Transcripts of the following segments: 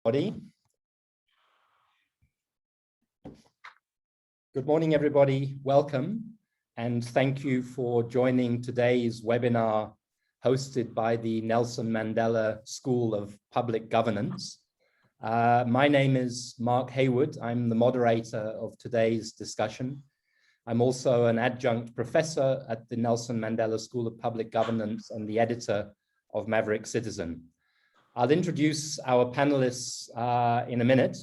Good morning, everybody. Welcome, and thank you for joining today's webinar hosted by the Nelson Mandela School of Public Governance. My name is Mark Haywood. I'm the moderator of today's discussion. I'm also an adjunct professor at the Nelson Mandela School of Public Governance and the editor of Maverick Citizen. I'll introduce our panelists in a minute,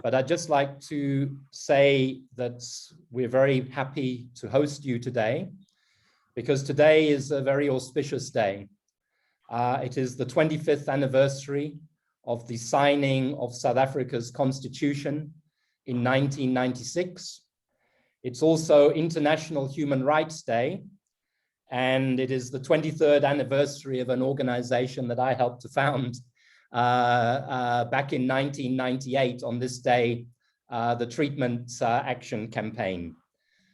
but I'd just like to say that we're very happy to host you today, because today is a very auspicious day. It is the 25th anniversary of the signing of South Africa's constitution in 1996. It's also International Human Rights Day, and it is the 23rd anniversary of an organization that I helped to found back in 1998 on this day, the Treatment Action Campaign.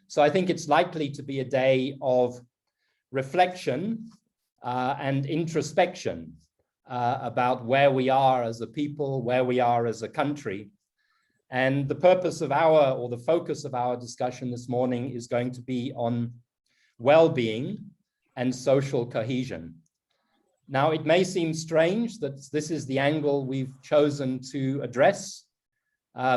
So I think it's likely to be a day of reflection and introspection about where we are as a people, where we are as a country. And the purpose of the focus of our discussion this morning is going to be on well-being and social cohesion. Now, it may seem strange that this is the angle we've chosen to address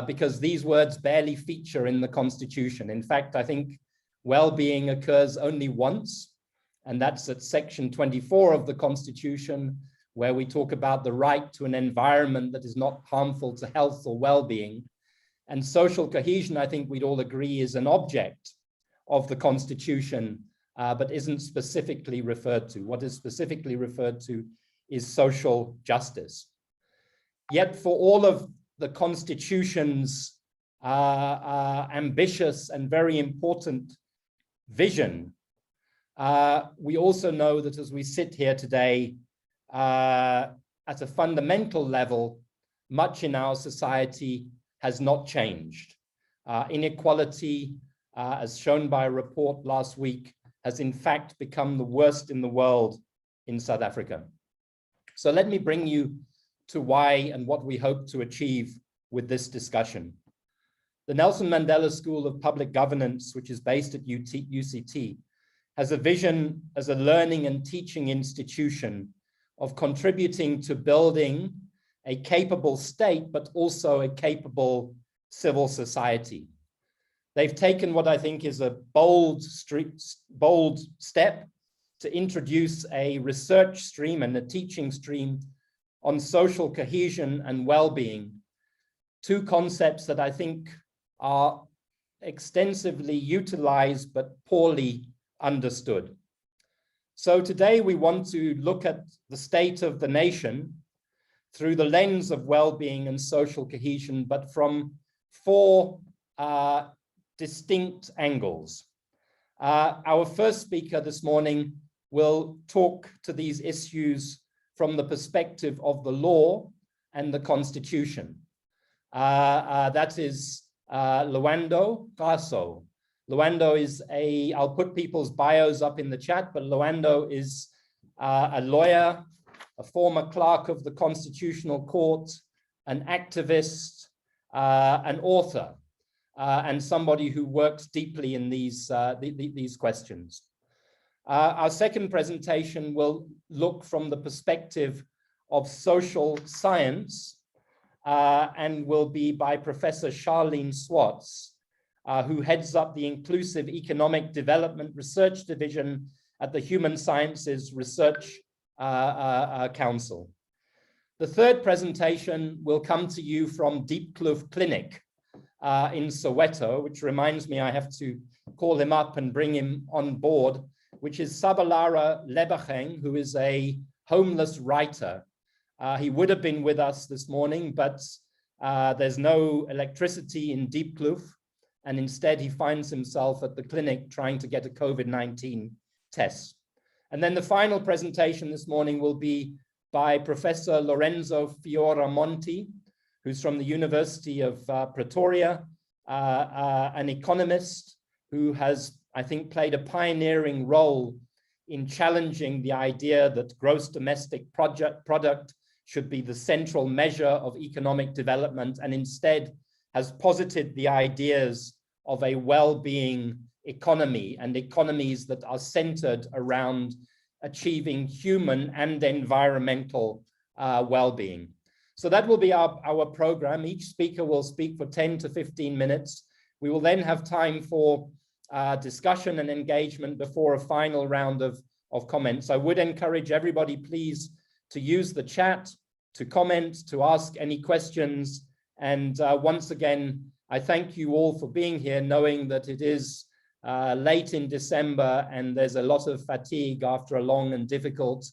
because these words barely feature in the Constitution. In fact, I think well-being occurs only once, and that's at section 24 of the Constitution, where we talk about the right to an environment that is not harmful to health or well-being. And social cohesion, I think we'd all agree, is an object of the Constitution, but isn't specifically referred to. What is specifically referred to is social justice. Yet for all of the Constitution's ambitious and very important vision, we also know that as we sit here today, at a fundamental level, much in our society has not changed. Inequality, as shown by a report last week, has in fact become the worst in the world in South Africa. So let me bring you to why and what we hope to achieve with this discussion. The Nelson Mandela School of Public Governance, which is based at UCT, has a vision as a learning and teaching institution of contributing to building a capable state, but also a capable civil society. They've taken what I think is a bold step to introduce a research stream and a teaching stream on social cohesion and well-being, two concepts that I think are extensively utilized but poorly understood. So today we want to look at the state of the nation through the lens of well-being and social cohesion, but from four distinct angles. Our first speaker this morning will talk to these issues from the perspective of the law and the Constitution. That is Lwando Qaso. Lwando is I'll put people's bios up in the chat, but Lwando is a lawyer, a former clerk of the Constitutional Court, an activist, an author, and somebody who works deeply in these questions. Our second presentation will look from the perspective of social science and will be by Professor Charlene Schwartz, who heads up the Inclusive Economic Development Research Division at the Human Sciences Research Council. The third presentation will come to you from Diepkloof Clinic in Soweto, which reminds me I have to call him up and bring him on board, which is Sabalara Lebacheng, who is a homeless writer. He would have been with us this morning, but there's no electricity in Diepkloof, and instead he finds himself at the clinic trying to get a COVID-19 test. And then the final presentation this morning will be by Professor Lorenzo Fioramonti, who's from the University of Pretoria, an economist who has, I think, played a pioneering role in challenging the idea that gross domestic product should be the central measure of economic development, and instead has posited the ideas of a well-being economy and economies that are centered around achieving human and environmental well-being. So that will be our program. Each speaker will speak for 10 to 15 minutes. We will then have time for discussion and engagement before a final round of comments. I would encourage everybody, please, to use the chat, to comment, to ask any questions. And once again, I thank you all for being here, knowing that it is late in December and there's a lot of fatigue after a long and difficult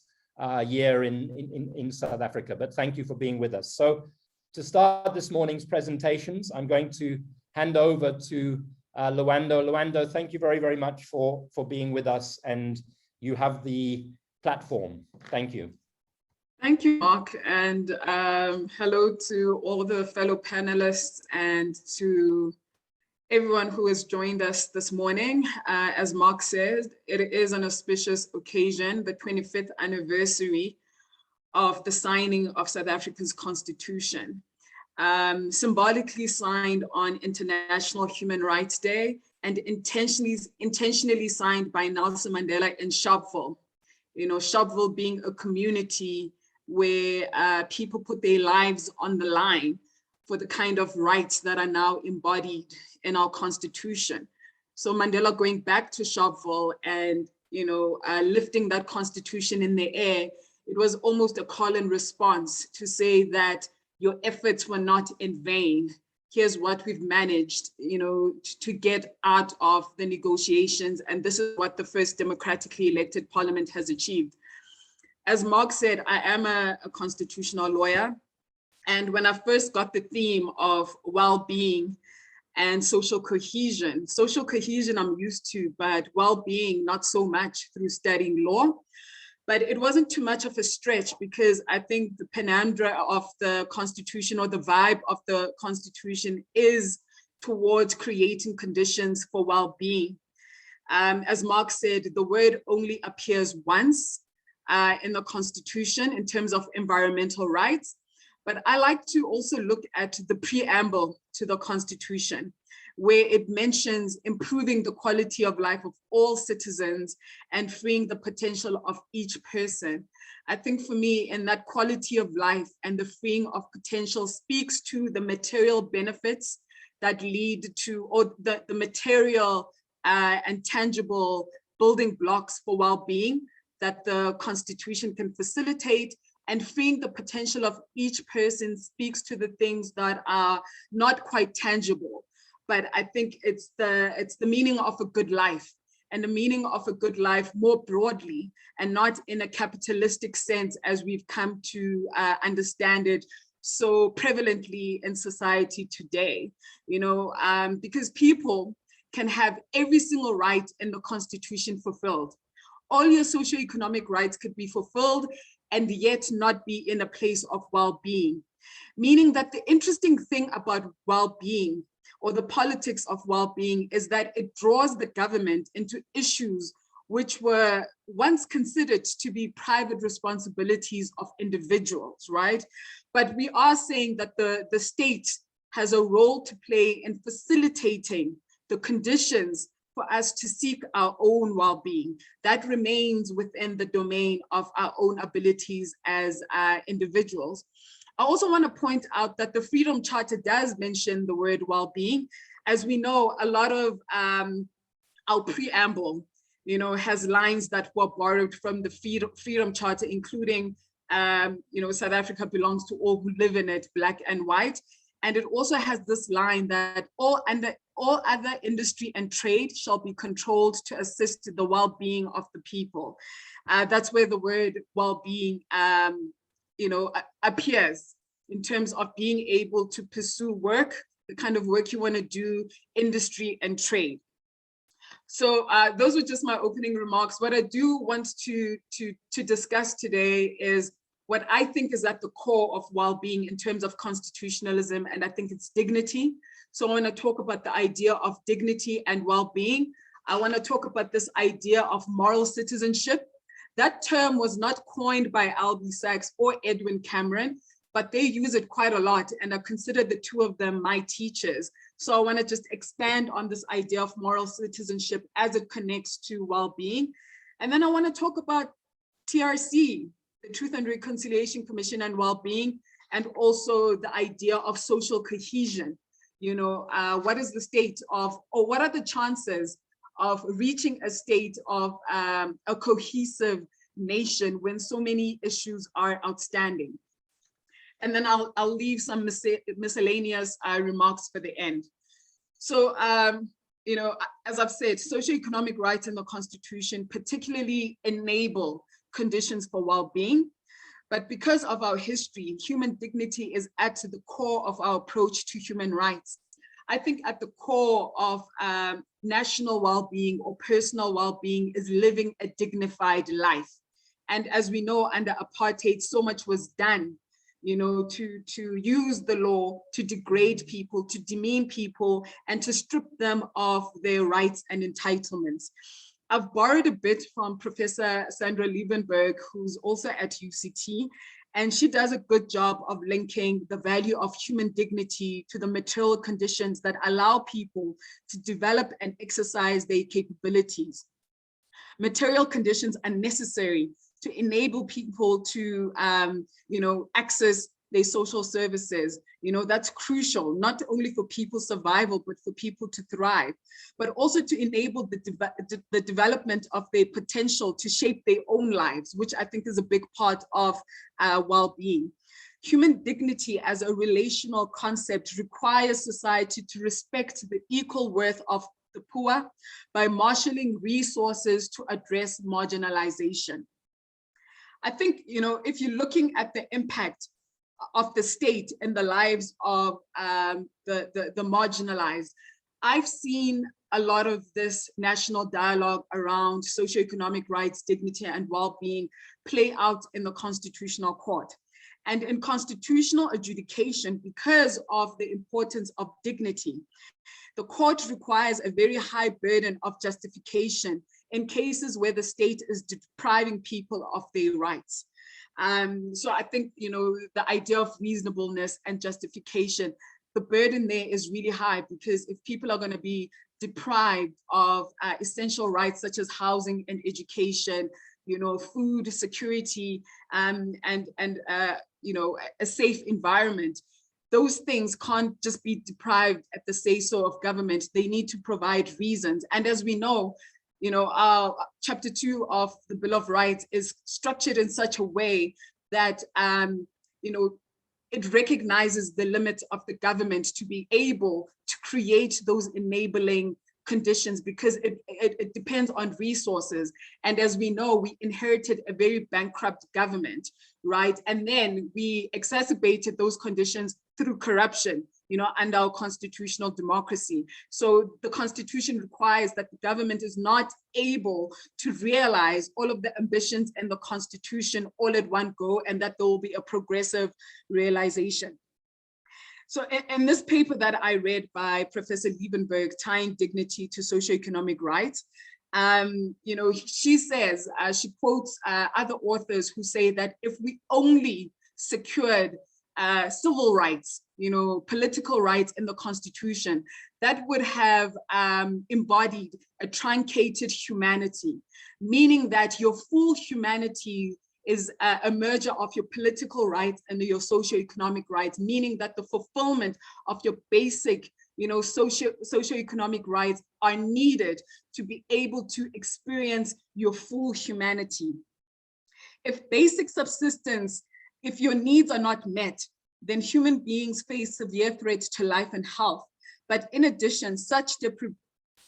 year in South Africa. But thank you for being with us. So to start this morning's presentations, I'm going to hand over to Lwando. Lwando, thank you very, very much for being with us, and you have the platform. Thank you. Thank you, Mark, and hello to all the fellow panelists and to everyone who has joined us this morning. As Mark says, it is an auspicious occasion, the 25th anniversary of the signing of South Africa's Constitution, symbolically signed on International Human Rights Day and intentionally signed by Nelson Mandela in Sharpeville. You know, Sharpeville being a community where people put their lives on the line for the kind of rights that are now embodied in our Constitution. So Mandela going back to Sharpeville and, you know, lifting that Constitution in the air, it was almost a call and response to say that your efforts were not in vain. Here's what we've managed, you know, to get out of the negotiations. And this is what the first democratically elected parliament has achieved. As Mark said, I am a constitutional lawyer. And when I first got the theme of well-being and social cohesion I'm used to, but well-being not so much through studying law. But it wasn't too much of a stretch, because I think the penumbra of the Constitution, or the vibe of the Constitution, is towards creating conditions for well-being. As Mark said, the word only appears once in the Constitution in terms of environmental rights. But I like to also look at the preamble to the Constitution, where it mentions improving the quality of life of all citizens and freeing the potential of each person. I think for me, in that quality of life and the freeing of potential speaks to the material benefits that lead to, or the material and tangible building blocks for well-being that the Constitution can facilitate. And freeing the potential of each person speaks to the things that are not quite tangible. But I think it's the meaning of a good life, and the meaning of a good life more broadly, and not in a capitalistic sense as we've come to understand it so prevalently in society today. You know, because people can have every single right in the Constitution fulfilled. All your socioeconomic rights could be fulfilled and yet not be in a place of well-being. Meaning that the interesting thing about well-being, or the politics of well-being, is that it draws the government into issues which were once considered to be private responsibilities of individuals, right? But we are saying that the state has a role to play in facilitating the conditions for us to seek our own well-being. That remains within the domain of our own abilities as individuals. I also want to point out that the Freedom Charter does mention the word well-being. As we know, a lot of our preamble, you know, has lines that were borrowed from the Freedom Charter, including, you know, South Africa belongs to all who live in it, black and white. And it also has this line that all other industry and trade shall be controlled to assist the well-being of the people. That's where the word well-being, you know, appears in terms of being able to pursue work, the kind of work you want to do, industry and trade. So those were just my opening remarks. What I do want to discuss today is what I think is at the core of well-being in terms of constitutionalism, and I think it's dignity. So I want to talk about the idea of dignity and well-being. I want to talk about this idea of moral citizenship, That term was not coined by Albie Sachs or Edwin Cameron, but they use it quite a lot, and I consider the two of them my teachers. So I want to just expand on this idea of moral citizenship as it connects to well-being. And then I want to talk about TRC, the Truth and Reconciliation Commission and well-being, and also the idea of social cohesion. You know, what is the state of, or what are the chances of reaching a state of a cohesive nation when so many issues are outstanding? And then I'll leave some miscellaneous remarks for the end. So, you know, as I've said, socioeconomic rights in the Constitution particularly enable conditions for well-being. But because of our history, human dignity is at the core of our approach to human rights. I think at the core of national well-being or personal well-being is living a dignified life. And as we know, under apartheid, so much was done, you know, to use the law to degrade people, to demean people, and to strip them of their rights and entitlements. I've borrowed a bit from Professor Sandra Liebenberg, who's also at UCT, and she does a good job of linking the value of human dignity to the material conditions that allow people to develop and exercise their capabilities. Material conditions are necessary to enable people to, you know, access their social services. You know, that's crucial, not only for people's survival, but for people to thrive, but also to enable the development of their potential to shape their own lives, which I think is a big part of well-being. Human dignity as a relational concept requires society to respect the equal worth of the poor by marshalling resources to address marginalization. I think, you know, if you're looking at the impact of the state in the lives of the marginalized, I've seen a lot of this national dialogue around socioeconomic rights, dignity, and well-being play out in the Constitutional Court. And in constitutional adjudication, because of the importance of dignity, the court requires a very high burden of justification in cases where the state is depriving people of their rights. So I think, you know, the idea of reasonableness and justification, the burden there is really high, because if people are going to be deprived of essential rights such as housing and education, you know, food security, and you know, a safe environment, those things can't just be deprived at the say-so of government. They need to provide reasons. And as we know, you know, our chapter 2 of the Bill of Rights is structured in such a way that, you know, it recognizes the limits of the government to be able to create those enabling conditions, because it depends on resources. And as we know, we inherited a very bankrupt government, right? And then we exacerbated those conditions through corruption, you know, and our constitutional democracy. So the Constitution requires that the government is not able to realize all of the ambitions in the Constitution all at one go, and that there will be a progressive realization. So in this paper that I read by Professor Liebenberg, Tying Dignity to Socioeconomic Rights, you know, she says, she quotes other authors who say that if we only secured civil rights, you know, political rights in the Constitution, that would have embodied a truncated humanity, meaning that your full humanity is a merger of your political rights and your socioeconomic rights, meaning that the fulfillment of your basic, you know, socioeconomic rights are needed to be able to experience your full humanity. If basic subsistence, if your needs are not met, then human beings face severe threats to life and health. But in addition, such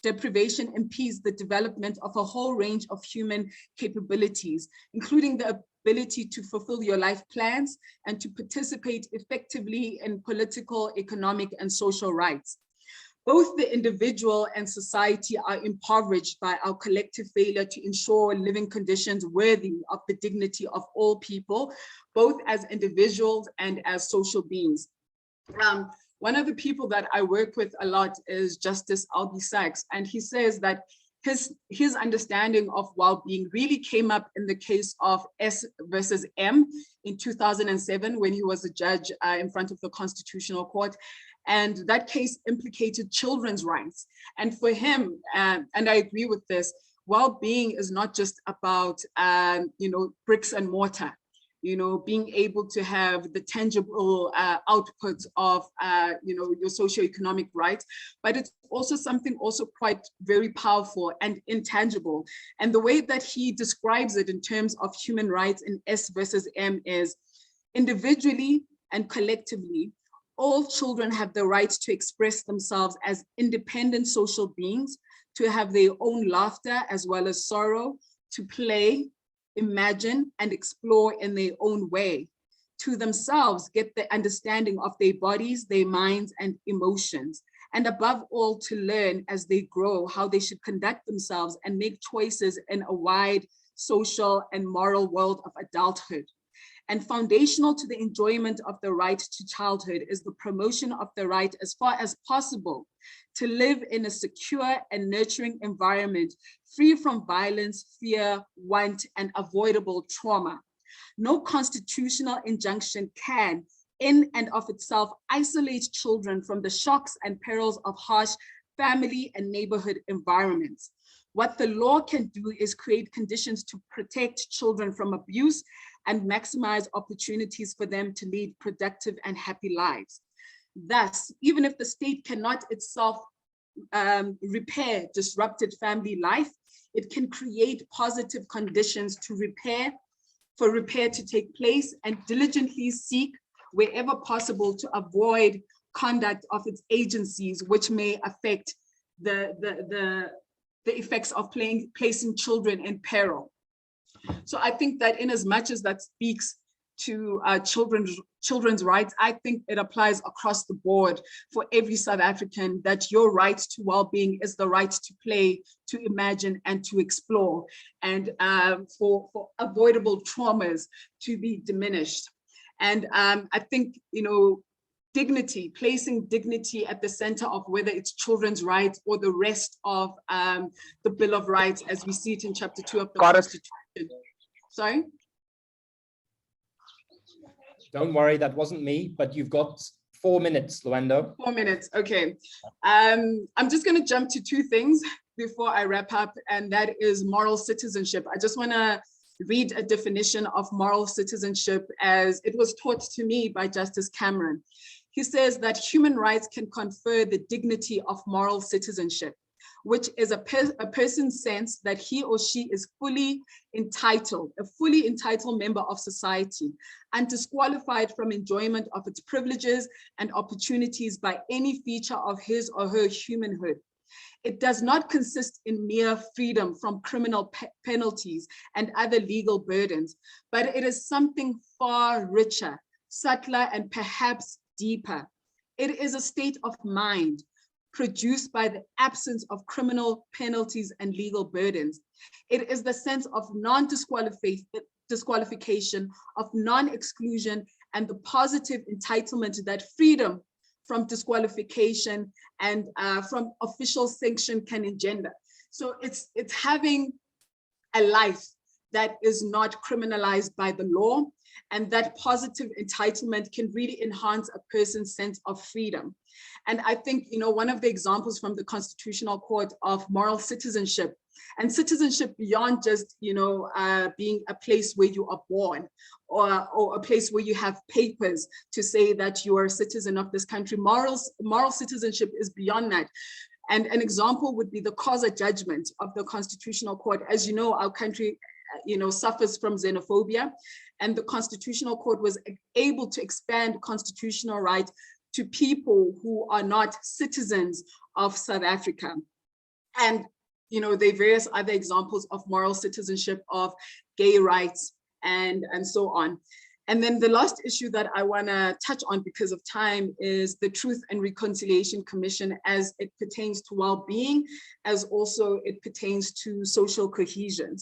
deprivation impedes the development of a whole range of human capabilities, including the ability to fulfill your life plans and to participate effectively in political, economic, and social rights. Both the individual and society are impoverished by our collective failure to ensure living conditions worthy of the dignity of all people, both as individuals and as social beings. One of the people that I work with a lot is Justice Albie Sachs, and he says that his understanding of well-being really came up in the case of S versus M in 2007, when he was a judge in front of the Constitutional Court. And that case implicated children's rights. And for him, and I agree with this, well-being is not just about, bricks and mortar, being able to have the tangible output of, your socioeconomic rights, but it's also something quite very powerful and intangible. And the way that he describes it in terms of human rights in S versus M is individually and collectively, all children have the right to express themselves as independent social beings, to have their own laughter as well as sorrow, to play, imagine, and explore in their own way, to themselves get the understanding of their bodies, their minds, and emotions, and above all, to learn as they grow how they should conduct themselves and make choices in a wide social and moral world of adulthood. And foundational to the enjoyment of the right to childhood is the promotion of the right, as far as possible, to live in a secure and nurturing environment, free from violence, fear, want, and avoidable trauma. No constitutional injunction can, in and of itself, isolate children from the shocks and perils of harsh family and neighborhood environments. What the law can do is create conditions to protect children from abuse and maximize opportunities for them to lead productive and happy lives. Thus, even if the state cannot itself repair disrupted family life, it can create positive conditions to for repair to take place, and diligently seek wherever possible to avoid conduct of its agencies which may affect the effects of placing children in peril. So I think that in as much as that speaks to children's rights, I think it applies across the board for every South African, that your right to well-being is the right to play, to imagine, and to explore, and for avoidable traumas to be diminished. And I think, dignity, placing dignity at the center of whether it's children's rights or the rest of the Bill of Rights, as we see it in Chapter 2 of the Constitution. Sorry? Don't worry, that wasn't me, but you've got 4 minutes, Luendo. 4 minutes, okay. I'm just gonna jump to 2 things before I wrap up, and that is moral citizenship. I just wanna read a definition of moral citizenship as it was taught to me by Justice Cameron. He says that human rights can confer the dignity of moral citizenship, which is a person's sense that he or she is fully entitled, a fully entitled member of society, and disqualified from enjoyment of its privileges and opportunities by any feature of his or her humanhood. It does not consist in mere freedom from criminal penalties and other legal burdens, but it is something far richer, subtler, and perhaps deeper. It is a state of mind produced by the absence of criminal penalties and legal burdens. It is the sense of non-disqualification, of non-exclusion, and the positive entitlement that freedom from disqualification and from official sanction can engender. So it's having a life that is not criminalized by the law, and that positive entitlement can really enhance a person's sense of freedom. And I think, one of the examples from the Constitutional Court of moral citizenship, and citizenship beyond just, being a place where you are born, or a place where you have papers to say that you are a citizen of this country. Moral citizenship is beyond that. And an example would be the causa judgment of the Constitutional Court. As you know, our country suffers from xenophobia, and the Constitutional Court was able to expand constitutional rights to people who are not citizens of South Africa. And there are various other examples of moral citizenship, of gay rights, and so on. And then the last issue that I want to touch on because of time is the Truth and Reconciliation Commission as it pertains to well-being, as also it pertains to social cohesion.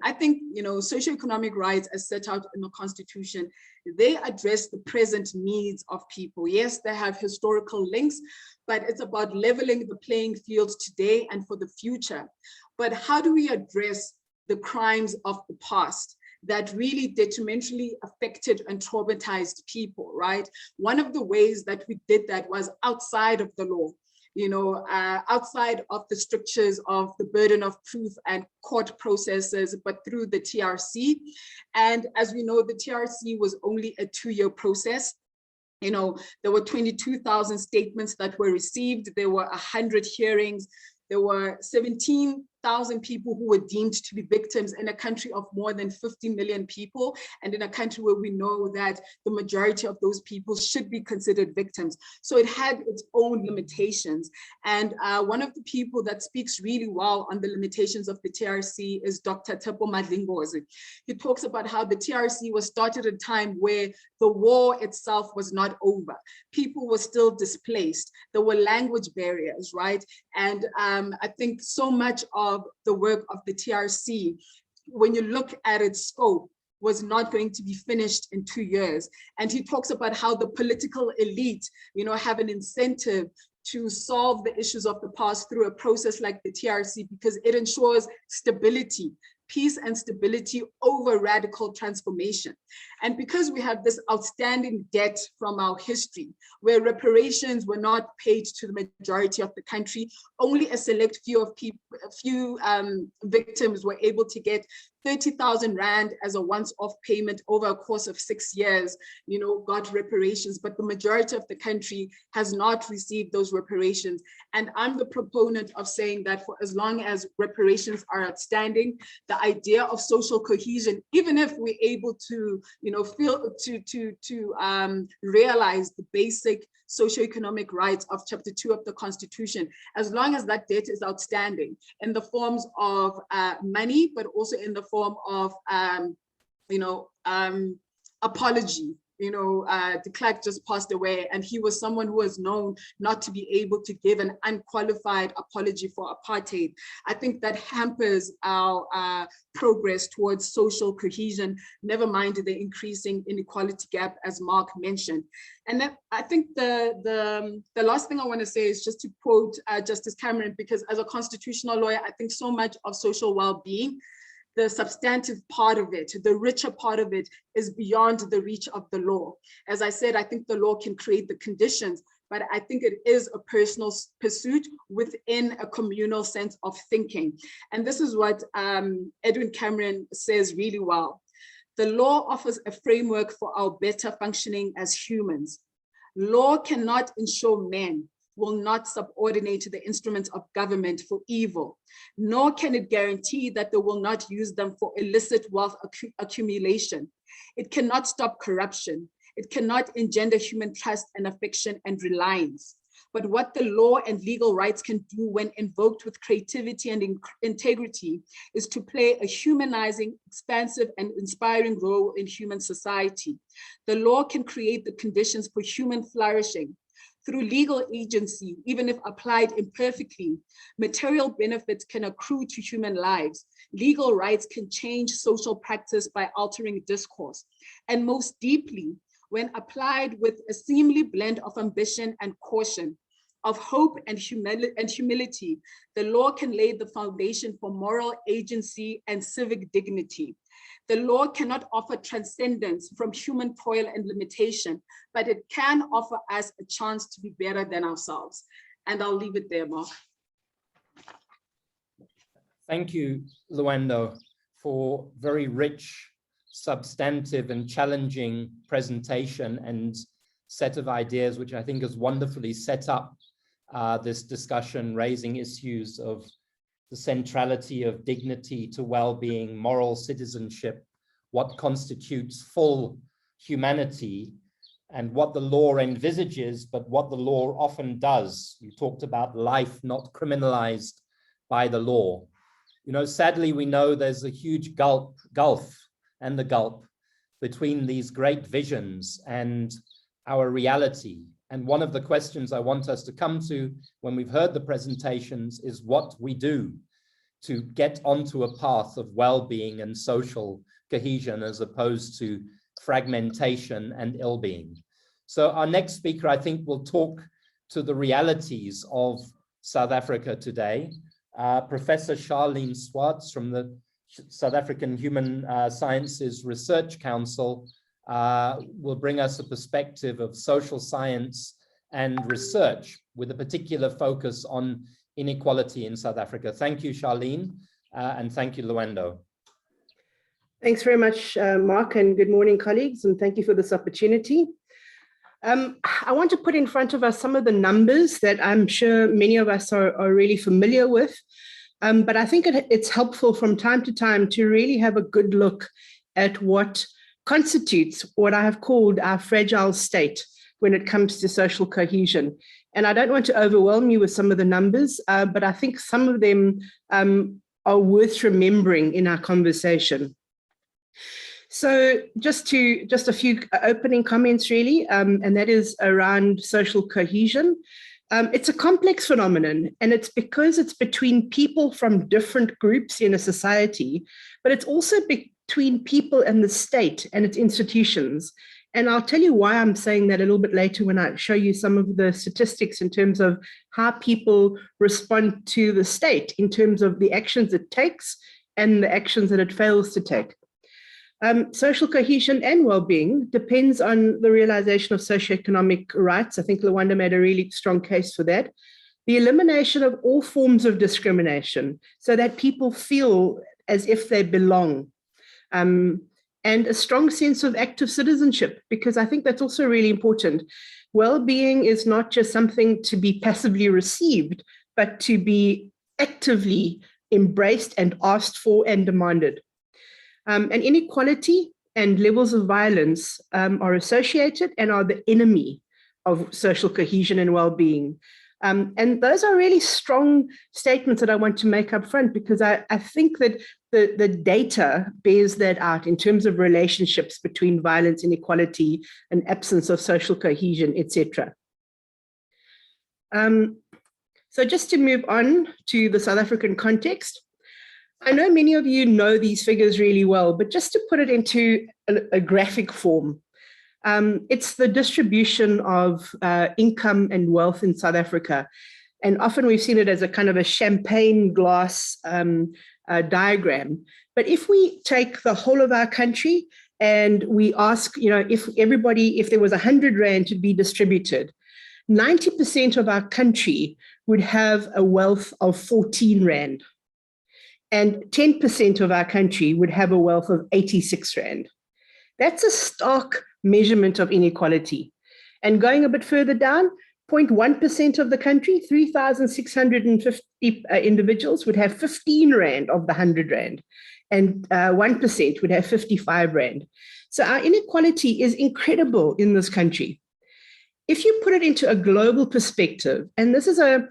I think, socioeconomic rights as set out in the Constitution, they address the present needs of people. Yes, they have historical links, but it's about leveling the playing field today and for the future. But how do we address the crimes of the past that really detrimentally affected and traumatized people, right? One of the ways that we did that was outside of the law, outside of the strictures of the burden of proof and court processes, but through the TRC. And as we know, the TRC was only a 2-year process. There were 22,000 statements that were received. There were 100 hearings. There were 17,000 people who were deemed to be victims in a country of more than 50 million people, and in a country where we know that the majority of those people should be considered victims. So it had its own limitations. And one of the people that speaks really well on the limitations of the TRC is Dr. Tepo Madlingozi. He talks about how the TRC was started at a time where the war itself was not over. People were still displaced. There were language barriers, right? And I think so much of the work of the TRC, when you look at its scope, was not going to be finished in 2 years. And he talks about how the political elite, have an incentive to solve the issues of the past through a process like the TRC, because it ensures stability, peace and stability over radical transformation. And because we have this outstanding debt from our history, where reparations were not paid to the majority of the country, only a select few victims were able to get 30,000 Rand as a once-off payment over a course of 6 years, got reparations, but the majority of the country has not received those reparations. And I'm the proponent of saying that for as long as reparations are outstanding, the idea of social cohesion, even if we're able to, realize the basic socioeconomic rights of Chapter 2 of the Constitution, as long as that debt is outstanding in the forms of money, but also in the form of, apology. De Klerk just passed away, and he was someone who was known not to be able to give an unqualified apology for apartheid. I think that hampers our progress towards social cohesion, never mind the increasing inequality gap, as Mark mentioned. And then I think the last thing I want to say is just to quote Justice Cameron, because as a constitutional lawyer, I think so much of social well-being, the substantive part of it, the richer part of it, is beyond the reach of the law. As I said, I think the law can create the conditions, but I think it is a personal pursuit within a communal sense of thinking. And this is what Edwin Cameron says really well. The law offers a framework for our better functioning as humans. Law cannot ensure men will not subordinate to the instruments of government for evil, nor can it guarantee that they will not use them for illicit wealth accumulation. It cannot stop corruption. It cannot engender human trust and affection and reliance. But what the law and legal rights can do when invoked with creativity and integrity is to play a humanizing, expansive, and inspiring role in human society. The law can create the conditions for human flourishing. Through legal agency, even if applied imperfectly, material benefits can accrue to human lives. Legal rights can change social practice by altering discourse. And most deeply, when applied with a seemly blend of ambition and caution, of hope and humility, the law can lay the foundation for moral agency and civic dignity. The law cannot offer transcendence from human toil and limitation, but it can offer us a chance to be better than ourselves. And I'll leave it there, Mark. Thank you, Luendo, for very rich, substantive and challenging presentation and set of ideas, which I think has wonderfully set up this discussion, raising issues of the centrality of dignity to well-being, moral citizenship, what constitutes full humanity, and what the law envisages, but what the law often does. You talked about life not criminalized by the law. Sadly, we know there's a huge gulf between these great visions and our reality. And one of the questions I want us to come to when we've heard the presentations is what we do to get onto a path of well-being and social cohesion as opposed to fragmentation and ill-being. So our next speaker, I think, will talk to the realities of South Africa today. Professor Charlene Schwartz from the South African Human Sciences Research Council will bring us a perspective of social science and research with a particular focus on inequality in South Africa. Thank you, Charlene, and thank you, Luendo. Thanks very much, Mark, and good morning, colleagues, and thank you for this opportunity. I want to put in front of us some of the numbers that I'm sure many of us are really familiar with, but I think it's helpful from time to time to really have a good look at what constitutes what I have called our fragile state when it comes to social cohesion. And I don't want to overwhelm you with some of the numbers, but I think some of them are worth remembering in our conversation. So just a few opening comments, really, and that is around social cohesion. It's a complex phenomenon, and it's because it's between people from different groups in a society, but it's also between people and the state and its institutions. And I'll tell you why I'm saying that a little bit later when I show you some of the statistics in terms of how people respond to the state in terms of the actions it takes and the actions that it fails to take. Social cohesion and well-being depends on the realization of socioeconomic rights. I think Luendo made a really strong case for that. The elimination of all forms of discrimination so that people feel as if they belong. And a strong sense of active citizenship, because I think that's also really important. Well-being is not just something to be passively received, but to be actively embraced and asked for and demanded. And inequality and levels of violence are associated and are the enemy of social cohesion and well-being. And those are really strong statements that I want to make up front, because I think that the data bears that out in terms of relationships between violence, inequality, and absence of social cohesion, etc. So just to move on to the South African context, I know many of you know these figures really well, but just to put it into a graphic form, it's the distribution of income and wealth in South Africa. And often we've seen it as a kind of a champagne glass diagram. But if we take the whole of our country and we ask, if there was 100 Rand to be distributed, 90% of our country would have a wealth of 14 Rand. And 10% of our country would have a wealth of 86 Rand. That's a stark measurement of inequality. And going a bit further down, 0.1% of the country, 3,650 individuals would have 15 Rand of the 100 Rand, and 1% would have 55 Rand. So our inequality is incredible in this country. If you put it into a global perspective, and this is a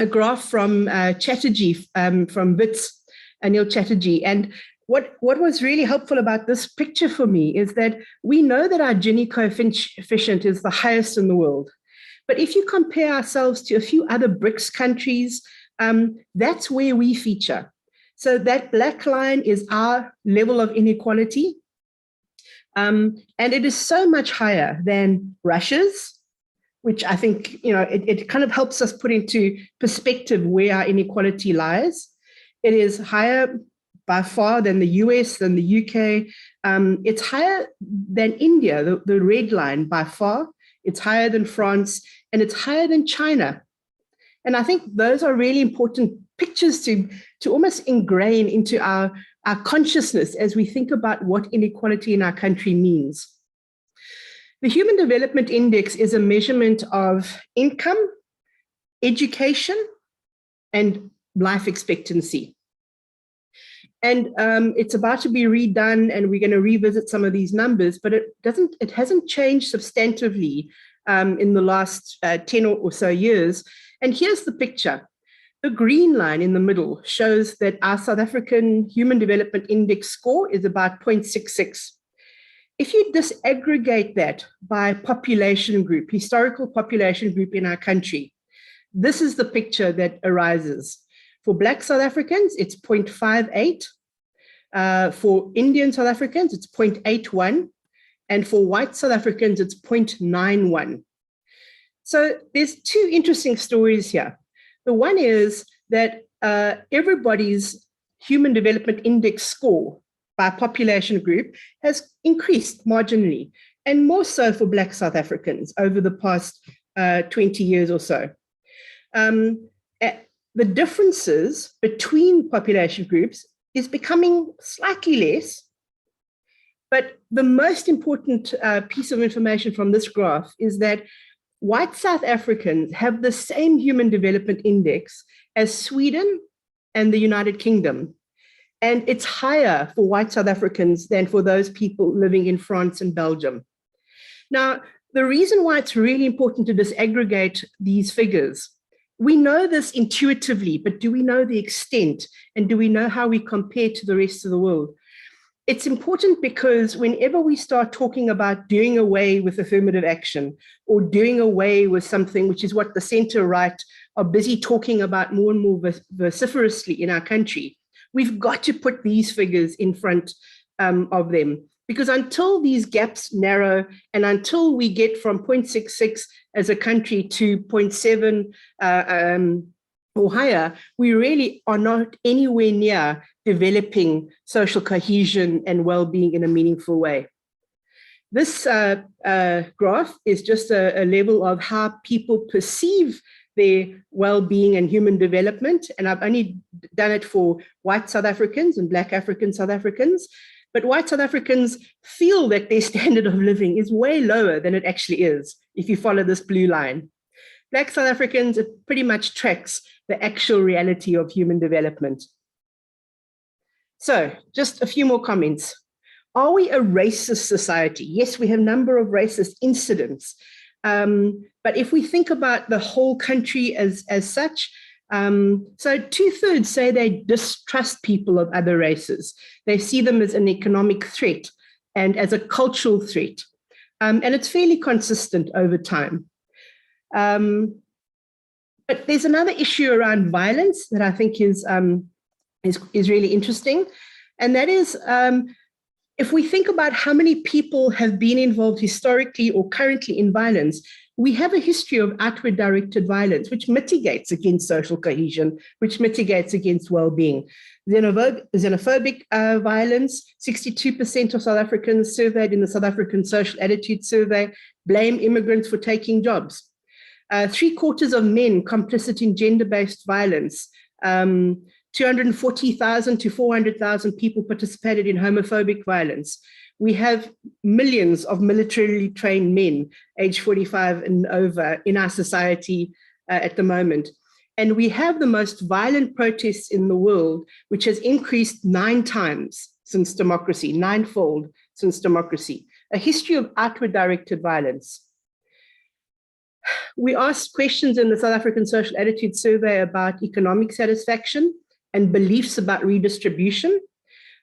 graph from Chatterjee, from WITS, Anil Chatterjee. And what was really helpful about this picture for me is that we know that our Gini coefficient is the highest in the world. But if you compare ourselves to a few other BRICS countries, that's where we feature. So that black line is our level of inequality. And it is so much higher than Russia's, which I think, it kind of helps us put into perspective where our inequality lies. It is higher by far than the US, than the UK. It's higher than India, the red line by far. It's higher than France, and it's higher than China. And I think those are really important pictures to almost ingrain into our consciousness as we think about what inequality in our country means. The Human Development Index is a measurement of income, education, and life expectancy. And it's about to be redone, and we're going to revisit some of these numbers, but it hasn't changed substantively in the last 10 or so years. And here's the picture. The green line in the middle shows that our South African Human Development Index score is about 0.66. If you disaggregate that by population group, historical population group in our country, this is the picture that arises. For Black South Africans, it's 0.58. For Indian South Africans, it's 0.81. And for white South Africans, it's 0.91. So there's two interesting stories here. The one is that everybody's Human Development Index score by population group has increased marginally, and more so for Black South Africans over the past 20 years or so. The differences between population groups is becoming slightly less, but the most important piece of information from this graph is that white South Africans have the same Human Development Index as Sweden and the United Kingdom. And it's higher for white South Africans than for those people living in France and Belgium. Now, the reason why it's really important to disaggregate these figures, we know this intuitively, but do we know the extent? And do we know how we compare to the rest of the world? It's important because whenever we start talking about doing away with affirmative action or doing away with something, which is what the center right are busy talking about more and more vociferously in our country, we've got to put these figures in front of them. Because until these gaps narrow and until we get from 0.66 as a country to 0.7 or higher, we really are not anywhere near developing social cohesion and well-being in a meaningful way. This graph is just a level of how people perceive their well-being and human development. And I've only done it for white South Africans and Black African South Africans. But white South Africans feel that their standard of living is way lower than it actually is, if you follow this blue line. Black South Africans, it pretty much tracks the actual reality of human development. So just a few more comments. Are we a racist society? Yes, we have a number of racist incidents. But if we think about the whole country as such, so 2/3 say they distrust people of other races. They see them as an economic threat and as a cultural threat. And it's fairly consistent over time. But there's another issue around violence that I think is really interesting. And that is, if we think about how many people have been involved historically or currently in violence, we have a history of outward directed violence, which mitigates against social cohesion, which mitigates against well-being. Xenophobic violence, 62% of South Africans surveyed in the South African Social Attitude Survey blame immigrants for taking jobs. 3/4 of men complicit in gender-based violence. 240,000 to 400,000 people participated in homophobic violence. We have millions of militarily trained men, age 45 and over, in our society at the moment. And we have the most violent protests in the world, which has increased 9 times since democracy, 9-fold since democracy. A history of outward directed violence. We asked questions in the South African Social Attitude Survey about economic satisfaction and beliefs about redistribution.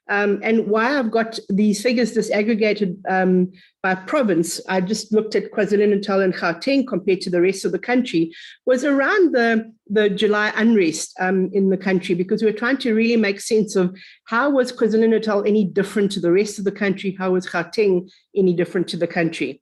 And why I've got these figures disaggregated by province, I just looked at KwaZulu-Natal and Gauteng compared to the rest of the country, was around the July unrest in the country, because we were trying to really make sense of how was KwaZulu-Natal any different to the rest of the country, how was Gauteng any different to the country.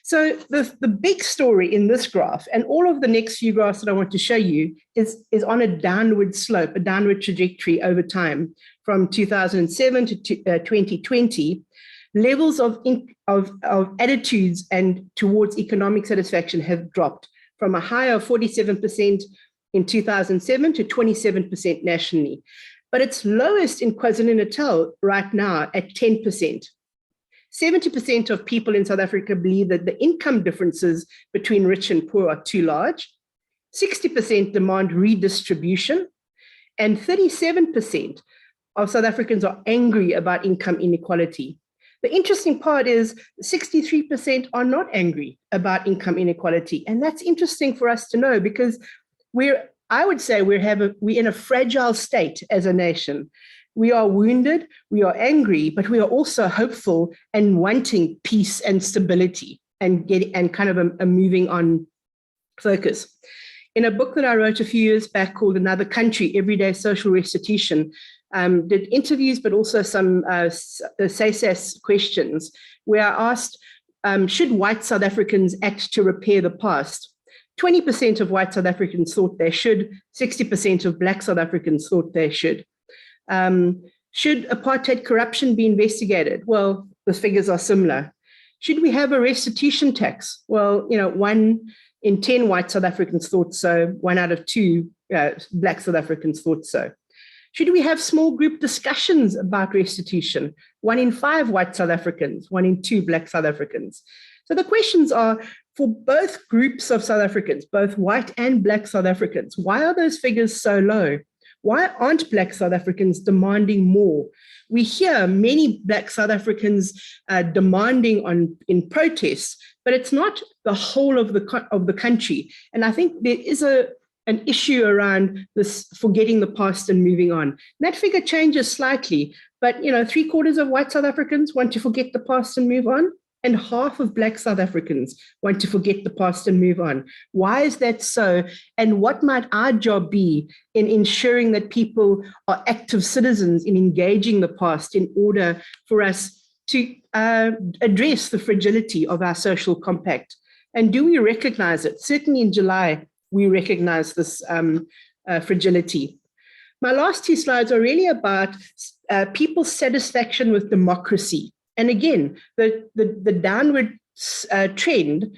So the big story in this graph, and all of the next few graphs that I want to show you, is on a downward slope, a downward trajectory over time. From 2007 to 2020, levels of attitudes and towards economic satisfaction have dropped from a high of 47% in 2007 to 27% nationally. But it's lowest in KwaZulu-Natal right now at 10%. 70% of people in South Africa believe that the income differences between rich and poor are too large. 60% demand redistribution, and 37% of South Africans are angry about income inequality. The interesting part is 63% are not angry about income inequality. And that's interesting for us to know, because we're I would say we're in a fragile state as a nation. We are wounded, we are angry, but we are also hopeful and wanting peace and stability and kind of a moving on focus. In a book that I wrote a few years back called Another Country, Everyday Social Restitution, did interviews, but also some SASAS questions where I asked, should white South Africans act to repair the past? 20% of white South Africans thought they should, 60% of black South Africans thought they should. Should apartheid corruption be investigated? Well, the figures are similar. Should we have a restitution tax? Well, 1 in 10 white South Africans thought so. 1 out of 2 black South Africans thought so. Should we have small group discussions about restitution? 1 in 5 white South Africans, 1 in 2 black South Africans. So the questions are for both groups of South Africans, both white and black South Africans. Why are those figures so low? Why aren't black South Africans demanding more? We hear many black South Africans demanding in protests, but it's not the whole of the country. And I think there is an issue around this forgetting the past and moving on. And that figure changes slightly, but 3/4 of white South Africans want to forget the past and move on, and half of black South Africans want to forget the past and move on. Why is that so? And what might our job be in ensuring that people are active citizens in engaging the past in order for us to address the fragility of our social compact? And do we recognize it? Certainly in July, we recognize this fragility. My last 2 slides are really about people's satisfaction with democracy. And again, the downward trend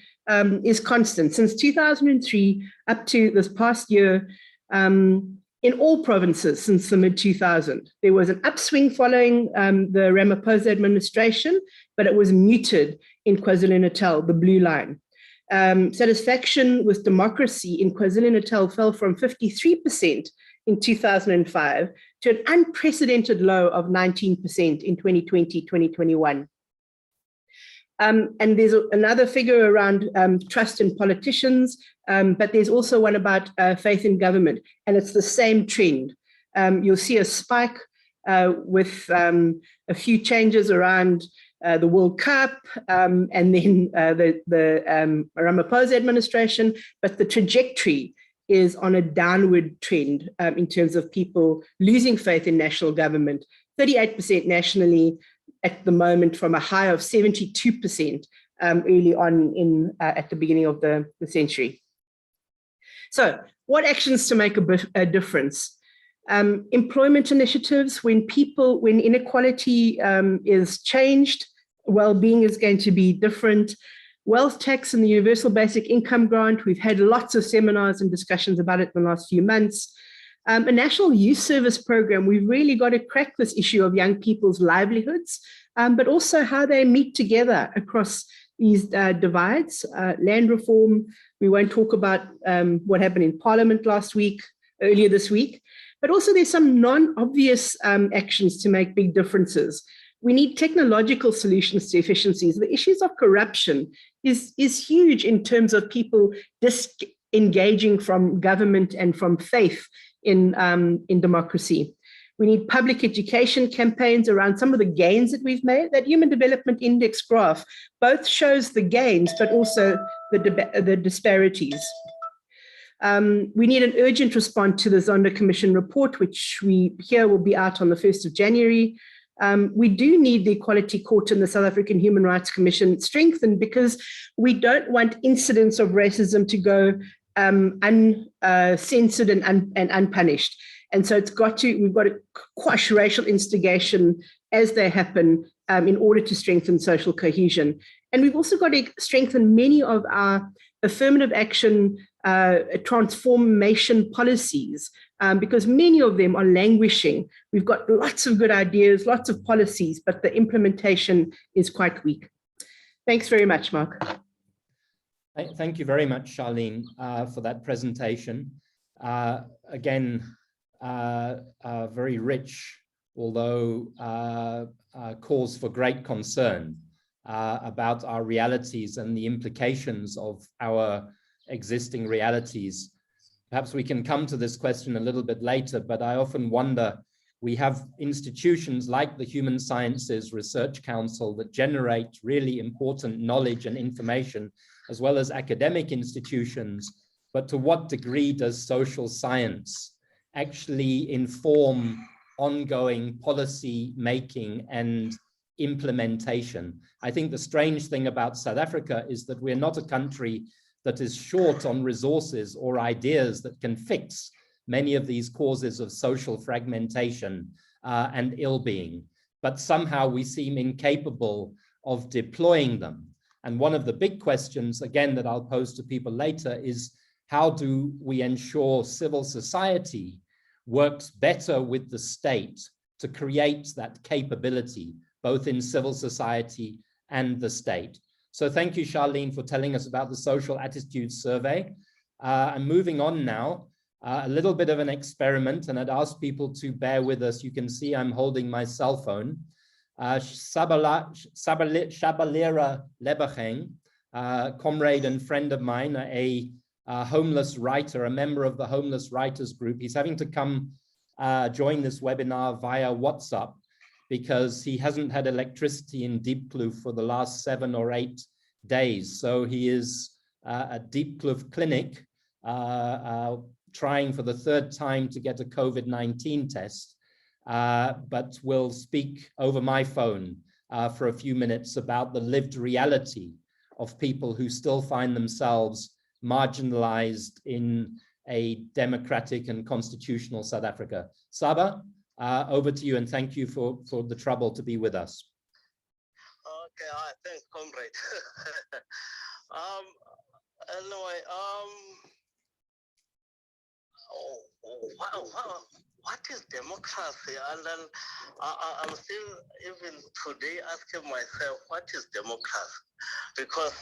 is constant. Since 2003 up to this past year, in all provinces since the mid-2000s, there was an upswing following the Ramaphosa administration, but it was muted in KwaZulu-Natal, the blue line. Satisfaction with democracy in KwaZulu-Natal fell from 53% in 2005 to an unprecedented low of 19% in 2020-2021. And there's another figure around trust in politicians, but there's also one about faith in government, and it's the same trend. You'll see a spike with a few changes around the World Cup and then the Ramaphosa administration, but the trajectory is on a downward trend in terms of people losing faith in national government, 38% nationally at the moment from a high of 72% early on at the beginning of the century. So what actions to make a difference? Employment initiatives, when inequality is changed, well-being is going to be different. Wealth tax and the universal basic income grant, we've had lots of seminars and discussions about it in the last few months. A national youth service program, we've really got to crack this issue of young people's livelihoods, but also how they meet together across these divides. Land reform, we won't talk about what happened in Parliament earlier this week, but also there's some non-obvious actions to make big differences. We need technological solutions to efficiencies. The issues of corruption is huge in terms of people disengaging from government and from faith in democracy. We need public education campaigns around some of the gains that we've made. That Human Development Index graph both shows the gains, but also the disparities. We need an urgent response to the Zondo Commission report, which we hear will be out on the 1st of January. We do need the Equality Court and the South African Human Rights Commission strengthened because we don't want incidents of racism to go uncensored and unpunished. And so we've got to quash racial instigation as they happen in order to strengthen social cohesion. And we've also got to strengthen many of our affirmative action transformation policies because many of them are languishing. We've got lots of good ideas, lots of policies, but the implementation is quite weak. Thanks very much, Mark. Thank you very much, Charlene, for that presentation. Again, very rich, although cause for great concern about our realities and the implications of our existing realities, perhaps we can come to this question a little bit later, but I often wonder, we have institutions like the Human Sciences Research Council that generate really important knowledge and information, as well as academic institutions. But to what degree does social science actually inform ongoing policy making and implementation? I think the strange thing about South Africa is that we're not a country that is short on resources or ideas that can fix many of these causes of social fragmentation and ill-being, but somehow we seem incapable of deploying them. And one of the big questions, again, that I'll pose to people later is, how do we ensure civil society works better with the state to create that capability, both in civil society and the state? So thank you, Charlene, for telling us about the Social Attitudes Survey. I'm moving on now. A little bit of an experiment, and I'd ask people to bear with us. You can see I'm holding my cell phone. Shabalera Lebacheng, comrade and friend of mine, a homeless writer, a member of the Homeless Writers Group. He's having to come join this webinar via WhatsApp because he hasn't had electricity in Diepkloof for the last 7 or 8 days. So he is at Diepkloof Clinic, trying for the 3rd time to get a COVID-19 test, but will speak over my phone for a few minutes about the lived reality of people who still find themselves marginalized in a democratic and constitutional South Africa. Saba, over to you, and thank you for the trouble to be with us. Okay, thanks, comrade. Anyway, what is democracy? And then I'm still even today asking myself, what is democracy? Because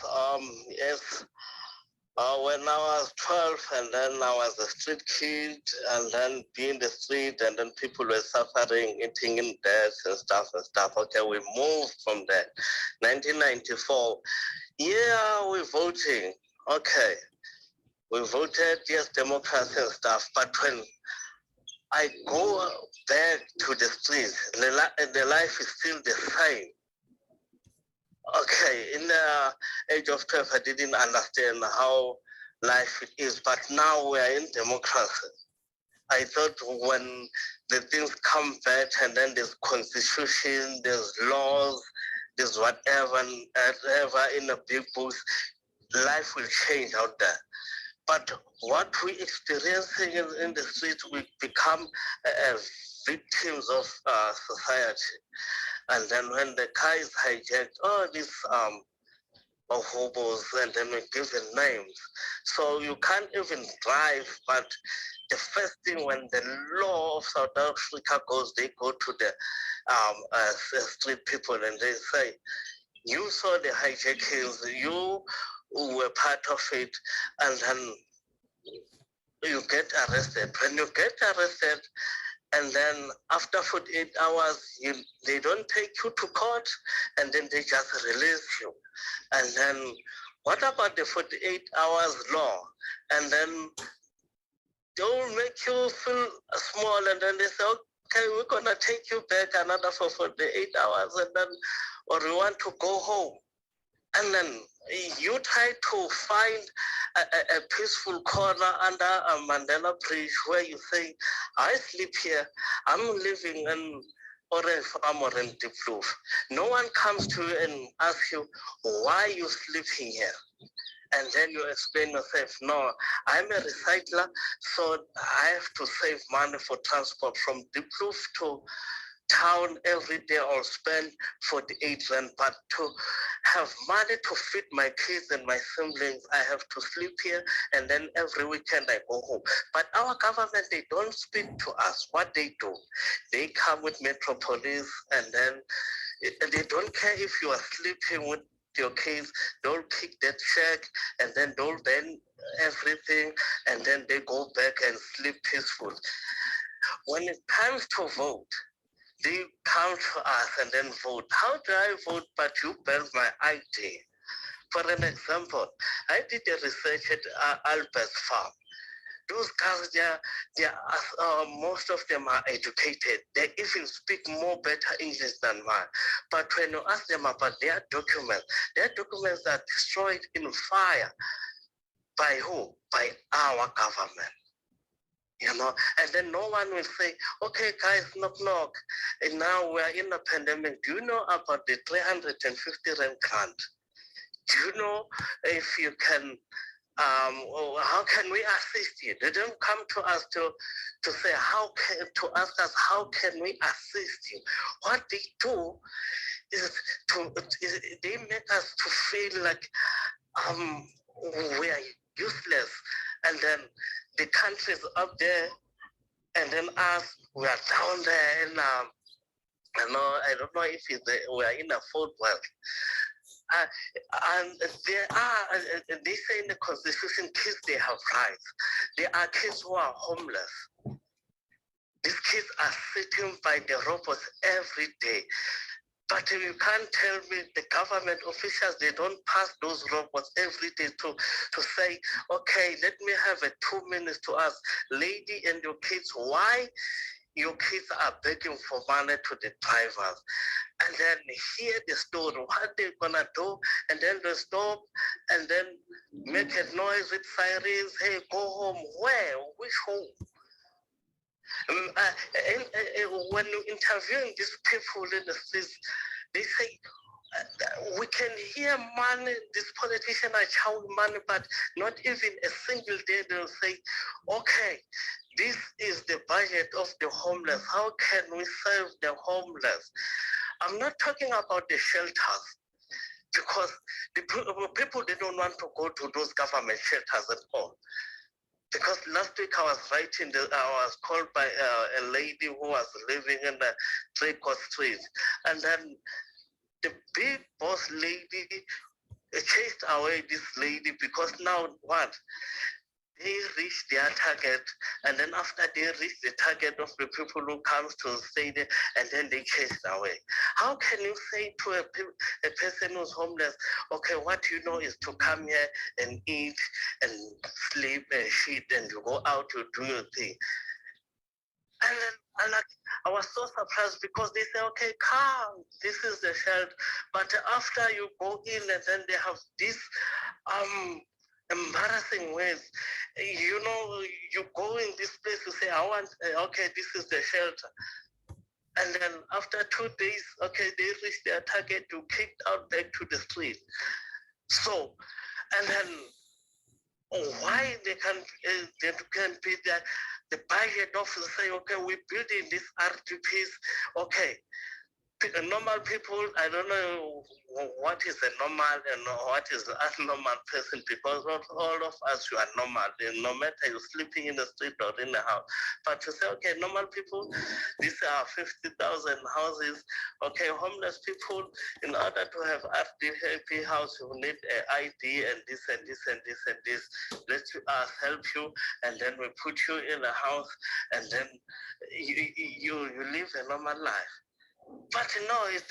yes, when I was 12, and then I was a street kid, and then being the street, and then people were suffering, eating in death and stuff. Okay, we moved from there. 1994, yeah, we're voting. Okay, we voted, yes, democracy and stuff. But when I go back to the streets, the life is still the same. Okay, in the age of 12, I didn't understand how life is, but now we are in democracy. I thought when the things come back, and then there's constitution, there's laws, there's whatever in the big books, life will change out there. But what we experiencing in the streets, we become victims of society. And then when the car is hijacked, these of hobos, and then we give them names. So you can't even drive, but the first thing when the law of South Africa goes, they go to the street people and they say, you saw the hijackings, you were part of it, and then you get arrested. When you get arrested, and then after 48 hours, they don't take you to court, and then they just release you. And then what about the 48 hours law? And then they'll make you feel small, and then they say, okay, we're gonna take you back another for 48 hours, and then, or you want to go home. And then you try to find a peaceful corner under a Mandela bridge where you say, I sleep here, I'm living in Orange Farm or in Diepkloof. No one comes to you and asks you, why are you sleeping here? And then you explain yourself, no, I'm a recycler, so I have to save money for transport from Diepkloof to town every day. I'll spend 48 rand, but to have money to feed my kids and my siblings, I have to sleep here, and then every weekend I go home. But our government, they don't speak to us. What they do, they come with metropolis, and then they don't care if you are sleeping with your kids. They'll kick that check, and then they'll ban everything, and then they go back and sleep peaceful. When it comes to vote, they come to us and then vote. How do I vote but you ban my ID? For an example, I did a research at Albert's farm. those guys, most of them are educated. They even speak more better English than mine. But when you ask them about their documents are destroyed in fire. By who? By our government. You know, and then no one will say, okay, guys, knock, knock. And now we're in a pandemic. Do you know about the 350 rand grant? Do you know if you can, how can we assist you? They don't come to us to say, to ask us, how can we assist you? What they do is they make us to feel like we are useless. And then the countries up there, and then us, we are down there. And I don't know if we are in a fourth world. And they say in the Constitution, kids, they have rights. There are kids who are homeless. These kids are sitting by the robots every day. But you can't tell me the government officials, they don't pass those robots every day to say, okay, let me have 2 minutes to ask, lady and your kids, why your kids are begging for money to the drivers? And then hear the story, what they're gonna do, and then they stop, and then make a noise with sirens, hey, go home. Where? Which home? When you're interviewing these people in the streets, they say, we can hear money, these politicians are shouting money, but not even a single day they'll say, okay, this is the budget of the homeless. How can we serve the homeless? I'm not talking about the shelters, because the people, they don't want to go to those government shelters at all. Because last week I was writing, I was called by a lady who was living in the Draco Street. And then the big boss lady chased away this lady, because now what? They reach their target, and then after they reach the target of the people who comes to stay there, and then they chased away. How can you say to a person who's homeless, okay, what you know is to come here and eat and sleep and shit, and you go out to do your thing? And then I was so surprised, because they say, okay, come, this is the shelter. But after you go in, and then they have this embarrassing ways. You know, you go in this place, you say, I want, okay, this is the shelter. And then after 2 days, okay, they reach their target, to kicked out back to the street. So, and then why they can be that the budget officer say, okay, we're building these RDPs, okay. Normal people, I don't know what is a normal and what is an abnormal person, because not all of us, you are normal, no matter you're sleeping in the street or in the house. But to say, okay, normal people, these are 50,000 houses. Okay, homeless people, in order to have RDP house, you need an ID and this and this and this and this. Let us help you, and then we put you in a house, and then you live a normal life. But no, it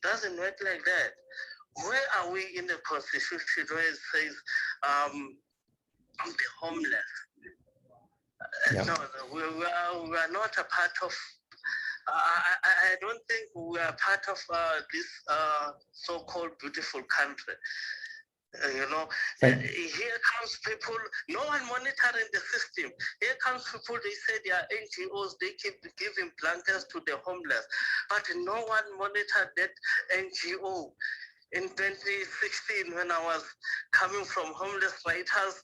doesn't work like that. Where are we in the Constitution where it says the homeless? Yeah. No, we are not a part of. I don't think we are part of this so-called beautiful country. You know, here comes people, no one monitoring the system. Here comes people, they say they are NGOs, they keep giving blankets to the homeless, but no one monitored that NGO. In 2016, when I was coming from Homeless Writers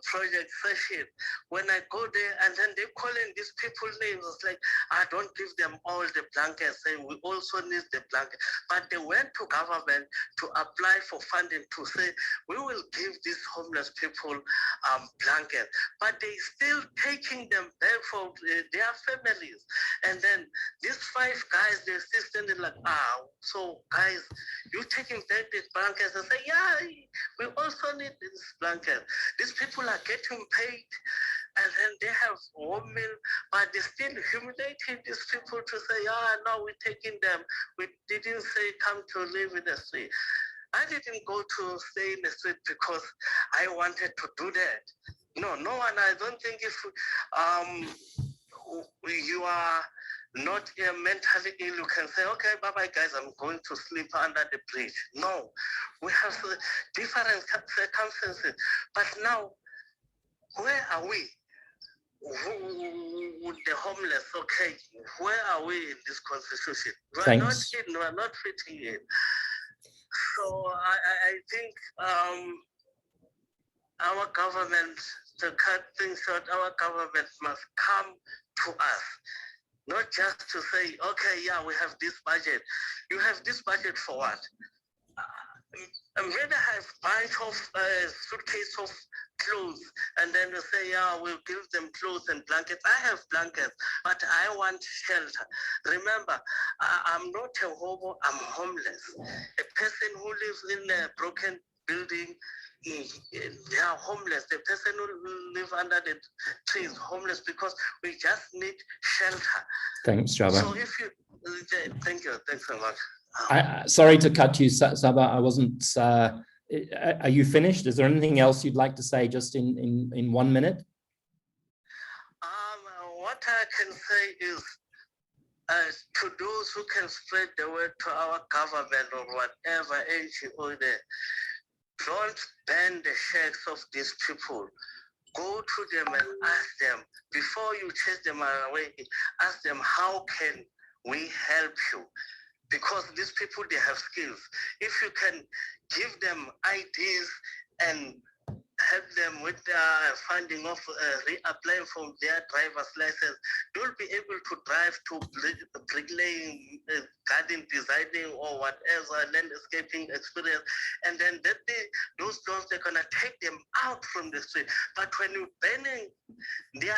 Project session, when I go there and then they calling these people names, it's like, I don't give them all the blankets, saying we also need the blanket. But they went to government to apply for funding to say, we will give these homeless people blankets, but they still taking them back for their families. And then these 5 guys, they're still standing like, so guys, you taking back these blankets? And say, yeah, we also need this blanket. These people are getting paid, and then they have warm meal, but they're still humiliating these people to say, no, we're taking them. We didn't say come to live in the street. I didn't go to stay in the street because I wanted to do that. No one. I don't think if you are not mentally ill, you can say, okay, bye-bye guys, I'm going to sleep under the bridge. No, we have different circumstances. But now, where are we? With the homeless, okay, where are we in this constitution? We're not fitting in. So I think our government, to cut things short, our government must come to us. Not just to say, okay, yeah, we have this budget. You have this budget for what? I'm ready to have a bunch of suitcase of clothes, and then you say, yeah, we'll give them clothes and blankets. I have blankets, but I want shelter. Remember, I'm not a hobo, I'm homeless. A person who lives in a broken building, they are homeless. The person who lives under the tree is homeless because we just need shelter. Thanks, Java. So if you, thank you, thanks so much. Sorry to cut you, Saba. I wasn't. Are you finished? Is there anything else you'd like to say, just in 1 minute? What I can say is, to those who can spread the word to our government or whatever NGO there, don't ban the sheikhs of these people. Go to them and ask them, before you chase them away, ask them, how can we help you? Because these people, they have skills. If you can give them ideas and help them with funding of reapplying for their driver's license, they'll be able to drive to bricklaying, garden designing, or whatever, landscaping experience. And then those jobs, they're going to take them out from the street. But when you're banning their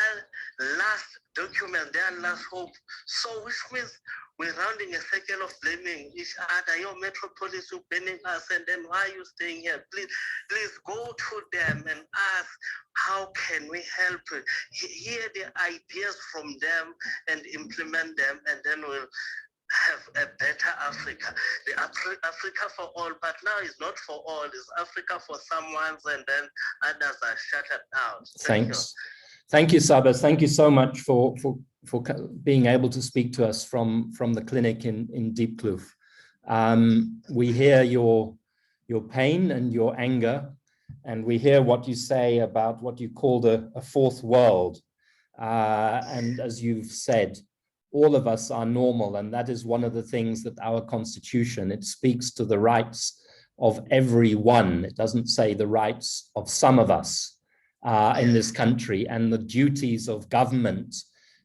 last document, their last hope, so which means we're rounding a circle of blaming each other. Your metropolis, you're banning us, and then why are you staying here? Please go to them and ask, how can we help? Hear the ideas from them and implement them, and then we'll have a better Africa. The Africa for all, but now it's not for all. It's Africa for someone, and then others are shuttered out. Thanks. Thank you, Saba. Thank you so much for being able to speak to us from the clinic in Diepkloof. We hear your pain and your anger, and we hear what you say about what you called a fourth world. And as you've said, all of us are normal, and that is one of the things that our constitution, it speaks to the rights of everyone. It doesn't say the rights of some of us in this country, and the duties of government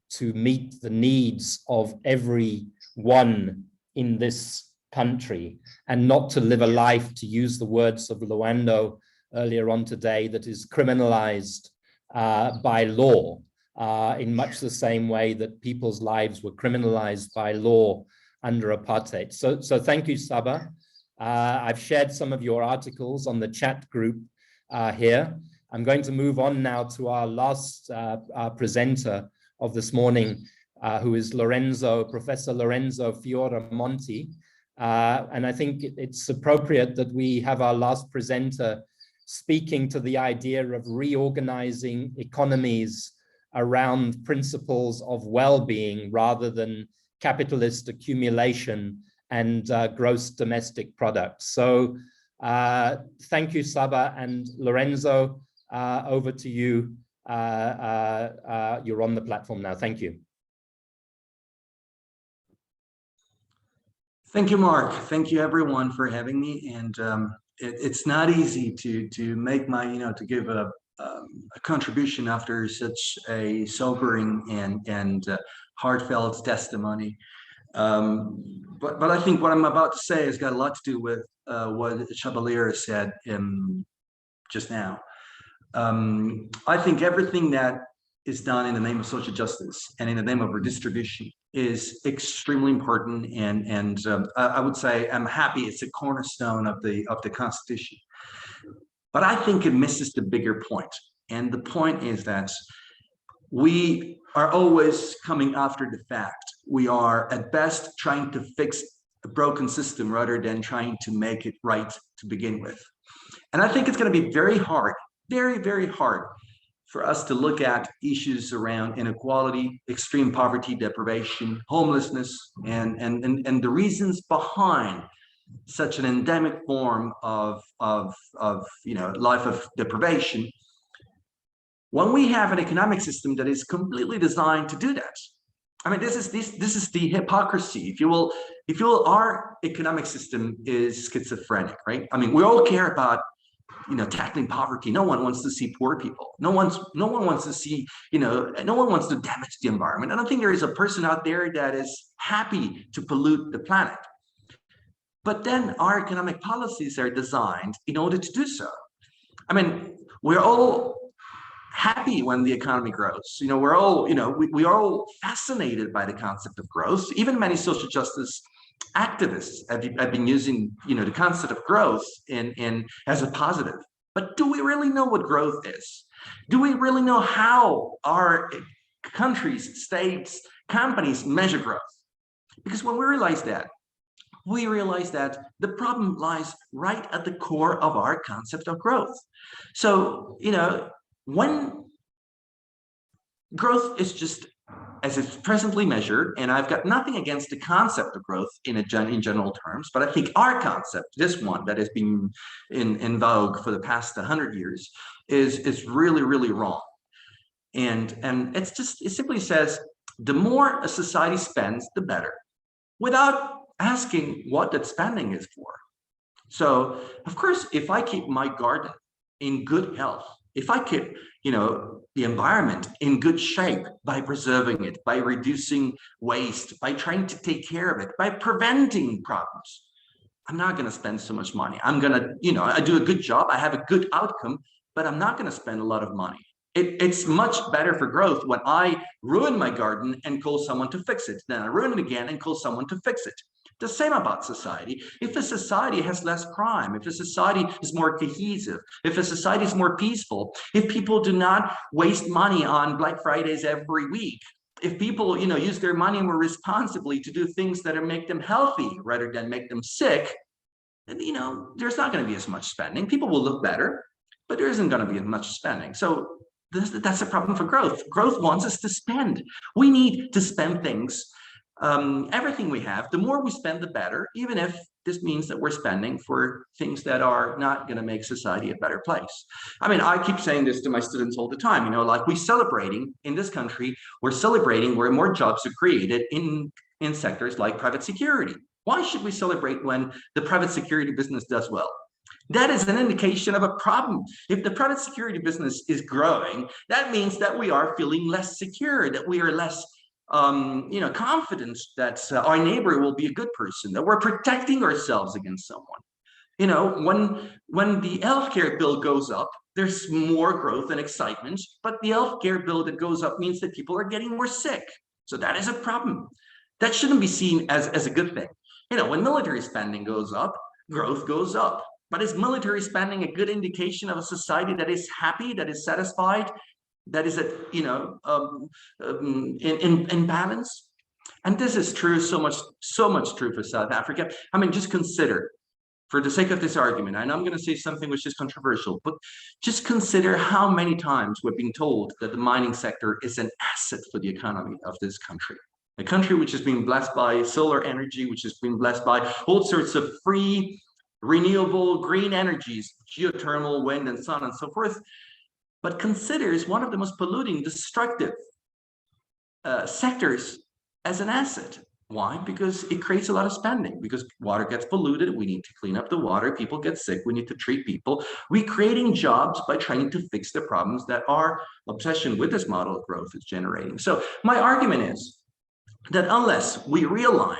to meet the needs of everyone in this country, and not to live a life, to use the words of Luando earlier on today, that is criminalized by law, in much the same way that people's lives were criminalized by law under apartheid. So thank you, Saba. I've shared some of your articles on the chat group here. I'm going to move on now to our last presenter of this morning, who is Professor Lorenzo Fioramonti. And I think it's appropriate that we have our last presenter speaking to the idea of reorganizing economies around principles of well-being rather than capitalist accumulation and gross domestic product. So thank you, Saba, and Lorenzo, over to you. You're on the platform now. Thank you. Thank you, Mark. Thank you, everyone, for having me. And it's not easy to make my, to give a contribution after such a sobering and heartfelt testimony. But I think what I'm about to say has got a lot to do with what Chevalier said just now. I think everything that is done in the name of social justice and in the name of redistribution is extremely important, and I would say I'm happy it's a cornerstone of the Constitution. But I think it misses the bigger point, and the point is that we are always coming after the fact. We are at best trying to fix a broken system rather than trying to make it right to begin with. And I think it's going to be very hard, very, very hard for us to look at issues around inequality, extreme poverty, deprivation, homelessness, and the reasons behind such an endemic form of life of deprivation, when we have an economic system that is completely designed to do that. I mean, this is the hypocrisy, if you will. Our economic system is schizophrenic, right? I mean, we all care about tackling poverty. No one wants to see poor people. No one wants to see, no one wants to damage the environment. I don't think there is a person out there that is happy to pollute the planet. But then our economic policies are designed in order to do so. I mean, we're all happy when the economy grows. We're all, we are all fascinated by the concept of growth. Even many social justice activists have been using, the concept of growth in as a positive. But do we really know what growth is? Do we really know how our countries, states, companies measure growth? Because when we realize that the problem lies right at the core of our concept of growth. So, when growth is just as it's presently measured, and I've got nothing against the concept of growth in general terms, but I think our concept, this one that has been in vogue for the past 100 years, is really, really wrong. And it simply says, the more a society spends, the better, without asking what that spending is for. So, of course, if I keep my garden in good health, if I keep, the environment in good shape by preserving it, by reducing waste, by trying to take care of it, by preventing problems, I'm not going to spend so much money. I'm going to, I do a good job, I have a good outcome, but I'm not going to spend a lot of money. It's much better for growth when I ruin my garden and call someone to fix it. Then I ruin it again and call someone to fix it. The same about society. If a society has less crime, if a society is more cohesive, if a society is more peaceful, if people do not waste money on Black Fridays every week, if people, use their money more responsibly to do things that make them healthy rather than make them sick, then, there's not going to be as much spending. People will look better, but there isn't going to be as much spending. So that's a problem for growth. Growth wants us to spend. We need to spend things. Everything we have, the more we spend, the better, even if this means that we're spending for things that are not going to make society a better place. I mean, I keep saying this to my students all the time, like we're celebrating in this country, we're celebrating where more jobs are created in sectors like private security. Why should we celebrate when the private security business does well? That is an indication of a problem. If the private security business is growing, that means that we are feeling less secure, that we are less confident that our neighbor will be a good person, that we're protecting ourselves against someone. When the healthcare bill goes up, there's more growth and excitement, but the healthcare bill that goes up means that people are getting more sick. So that is a problem. That shouldn't be seen as a good thing. When military spending goes up, growth goes up. But is military spending a good indication of a society that is happy, that is satisfied, that is in balance? And this is true, so much true for South Africa. I mean, just consider, for the sake of this argument, I know I'm going to say something which is controversial, but just consider how many times we're being told that the mining sector is an asset for the economy of this country. A country which has been blessed by solar energy, which has been blessed by all sorts of free, renewable, green energies, geothermal, wind and sun and so forth, but considers one of the most polluting, destructive sectors as an asset. Why? Because it creates a lot of spending, because water gets polluted, we need to clean up the water, people get sick, we need to treat people. We're creating jobs by trying to fix the problems that our obsession with this model of growth is generating. So my argument is that unless we realign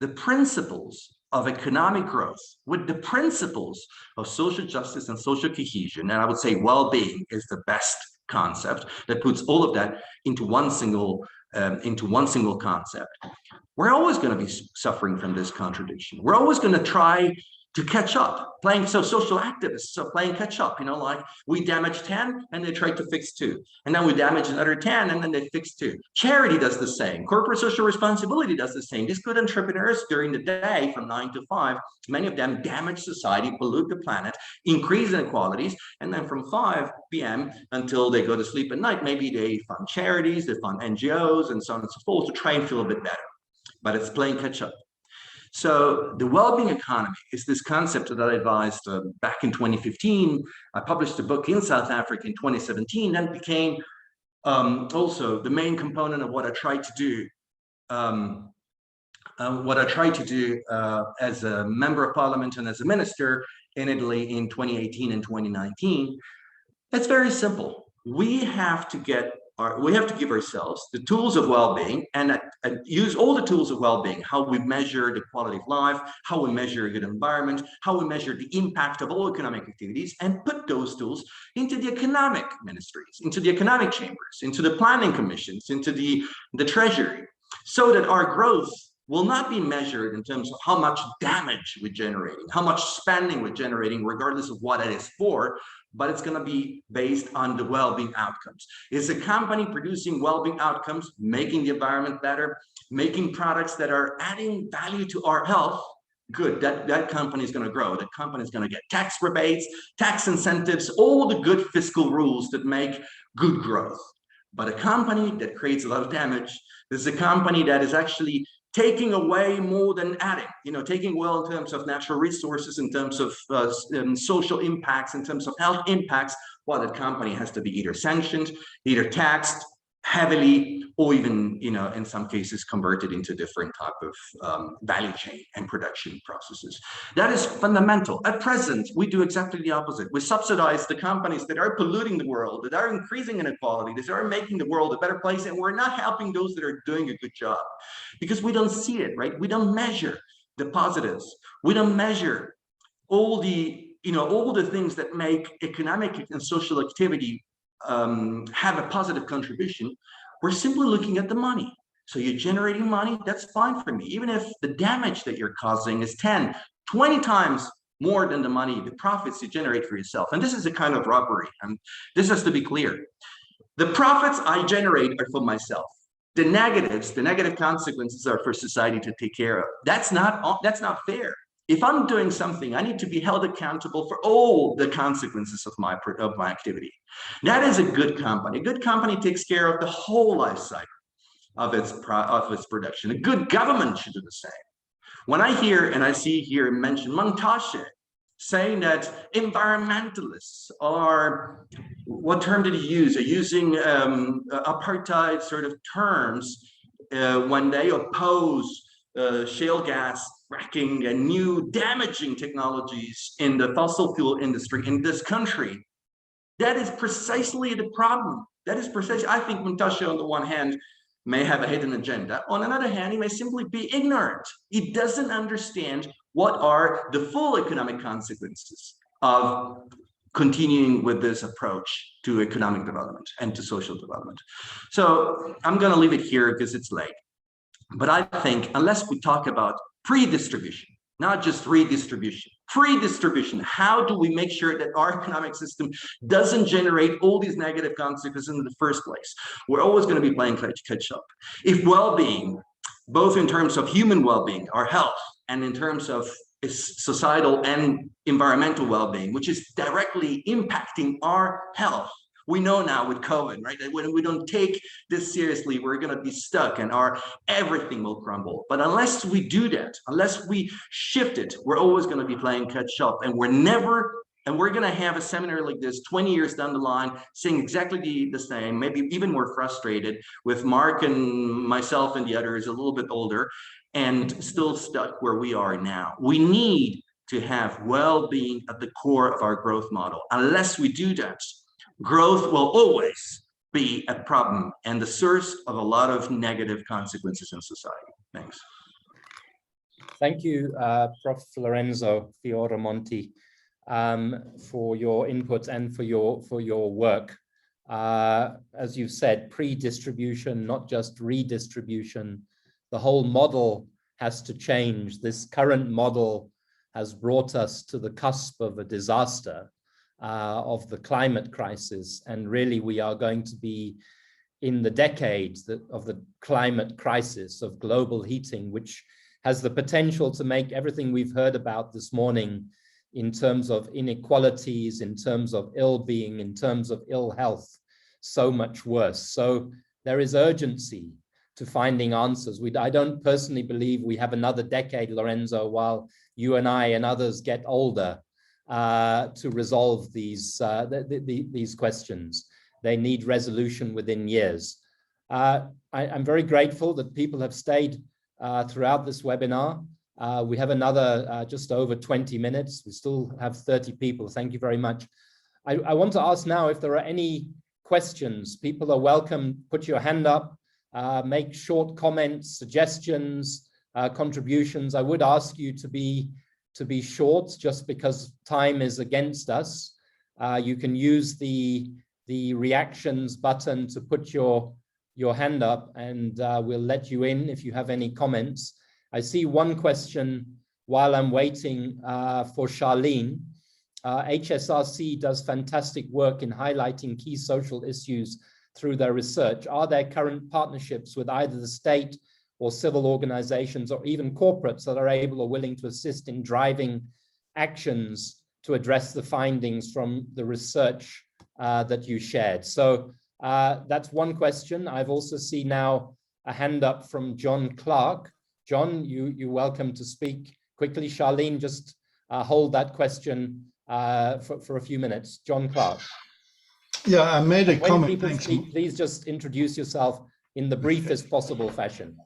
the principles of economic growth with the principles of social justice and social cohesion, and I would say well-being is the best concept that puts all of that into one single concept, we're always going to be suffering from this contradiction. We're always going to try to catch up, so social activists are playing catch up, like we damage 10 and they try to fix 2. And then we damage another 10 and then they fix 2. Charity does the same. Corporate social responsibility does the same. These good entrepreneurs during the day from 9 to 5, many of them damage society, pollute the planet, increase inequalities. And then from 5 p.m. until they go to sleep at night, maybe they fund charities, they fund NGOs and so on and so forth to try and feel a bit better. But it's playing catch up. So the well-being economy is this concept that I advised back in 2015. I published a book in South Africa in 2017, and became also the main component of what I tried to do. As a member of parliament and as a minister in Italy in 2018 and 2019. It's very simple. We have to give ourselves the tools of well-being and use all the tools of well-being, how we measure the quality of life, how we measure a good environment, how we measure the impact of all economic activities, and put those tools into the economic ministries, into the economic chambers, into the planning commissions, into the treasury, so that our growth will not be measured in terms of how much damage we're generating, how much spending we're generating, regardless of what it is for, but it's going to be based on the well-being outcomes. Is a company producing well-being outcomes, making the environment better, making products that are adding value to our health? Good, that company is going to grow. That company is going to get tax rebates, tax incentives, all the good fiscal rules that make good growth. But a company that creates a lot of damage is a company that is actually taking away more than adding, taking well in terms of natural resources, in terms of social impacts, in terms of health impacts. Well, that company has to be either sanctioned, either taxed heavily, or even, in some cases converted into different type of value chain and production processes. That is fundamental. At present, we do exactly the opposite. We subsidize the companies that are polluting the world, that are increasing inequality, that are making the world a better place, and we're not helping those that are doing a good job because we don't see it, right? We don't measure the positives. We don't measure all the, all the things that make economic and social activity have a positive contribution. We're simply looking at the money. So you're generating money, that's fine for me. Even if the damage that you're causing is 10, 20 times more than the money, the profits you generate for yourself. And this is a kind of robbery. And this has to be clear. The profits I generate are for myself. The negative consequences are for society to take care of. That's not fair. If I'm doing something, I need to be held accountable for all the consequences of my activity. That is a good company. A good company takes care of the whole life cycle of its production. A good government should do the same. When I hear and I see here mentioned Montashe saying that environmentalists are, what term did he use? Are using apartheid sort of terms when they oppose shale gas fracking and new damaging technologies in the fossil fuel industry in this country. That is precisely the problem. That is precisely, I think Montashe on the one hand may have a hidden agenda. On another hand, he may simply be ignorant. He doesn't understand what are the full economic consequences of continuing with this approach to economic development and to social development. So I'm going to leave it here because it's late. But I think unless we talk about pre-distribution, not just redistribution, pre-distribution, how do we make sure that our economic system doesn't generate all these negative consequences in the first place? We're always going to be playing catch up. If well-being, both in terms of human well-being, our health, and in terms of societal and environmental well-being, which is directly impacting our health, we know now with COVID, right, that when we don't take this seriously, we're going to be stuck and everything will crumble. But unless we do that, unless we shift it, we're always going to be playing catch up, and we're going to have a seminar like this 20 years down the line saying exactly the same, maybe even more frustrated, with Mark and myself and the others a little bit older and still stuck where we are now. We need to have well-being at the core of our growth model. Unless we do that, growth will always be a problem and the source of a lot of negative consequences in society. Thanks. Thank you, Prof. Lorenzo Fioramonti, for your input and for your work. As you said, pre-distribution, not just redistribution. The whole model has to change. This current model has brought us to the cusp of a disaster, of the climate crisis. And really, we are going to be in the decades of the climate crisis of global heating, which has the potential to make everything we've heard about this morning in terms of inequalities, in terms of ill-being, in terms of ill health, so much worse. So there is urgency to finding answers. I don't personally believe we have another decade, Lorenzo, while you and I and others get older to resolve these questions. They need resolution within years. I'm very grateful that people have stayed throughout this webinar. We have another just over 20 minutes. We still have 30 people. Thank you very much. I want to ask now if there are any questions. People are welcome. Put your hand up, make short comments, suggestions, contributions. I would ask you to be short just because time is against us. You can use the reactions button to put your hand up, and we'll let you in if you have any comments. I see one question while I'm waiting for Charlene. HSRC does fantastic work in highlighting key social issues through their research. Are there current partnerships with either the state or civil organizations or even corporates that are able or willing to assist in driving actions to address the findings from the research that you shared? So that's one question. I've also seen now a hand up from John Clark. John, you're welcome to speak quickly. Charlene, just hold that question for a few minutes. John Clark. Yeah, I made a comment. When people speak, please just introduce yourself in the briefest possible fashion.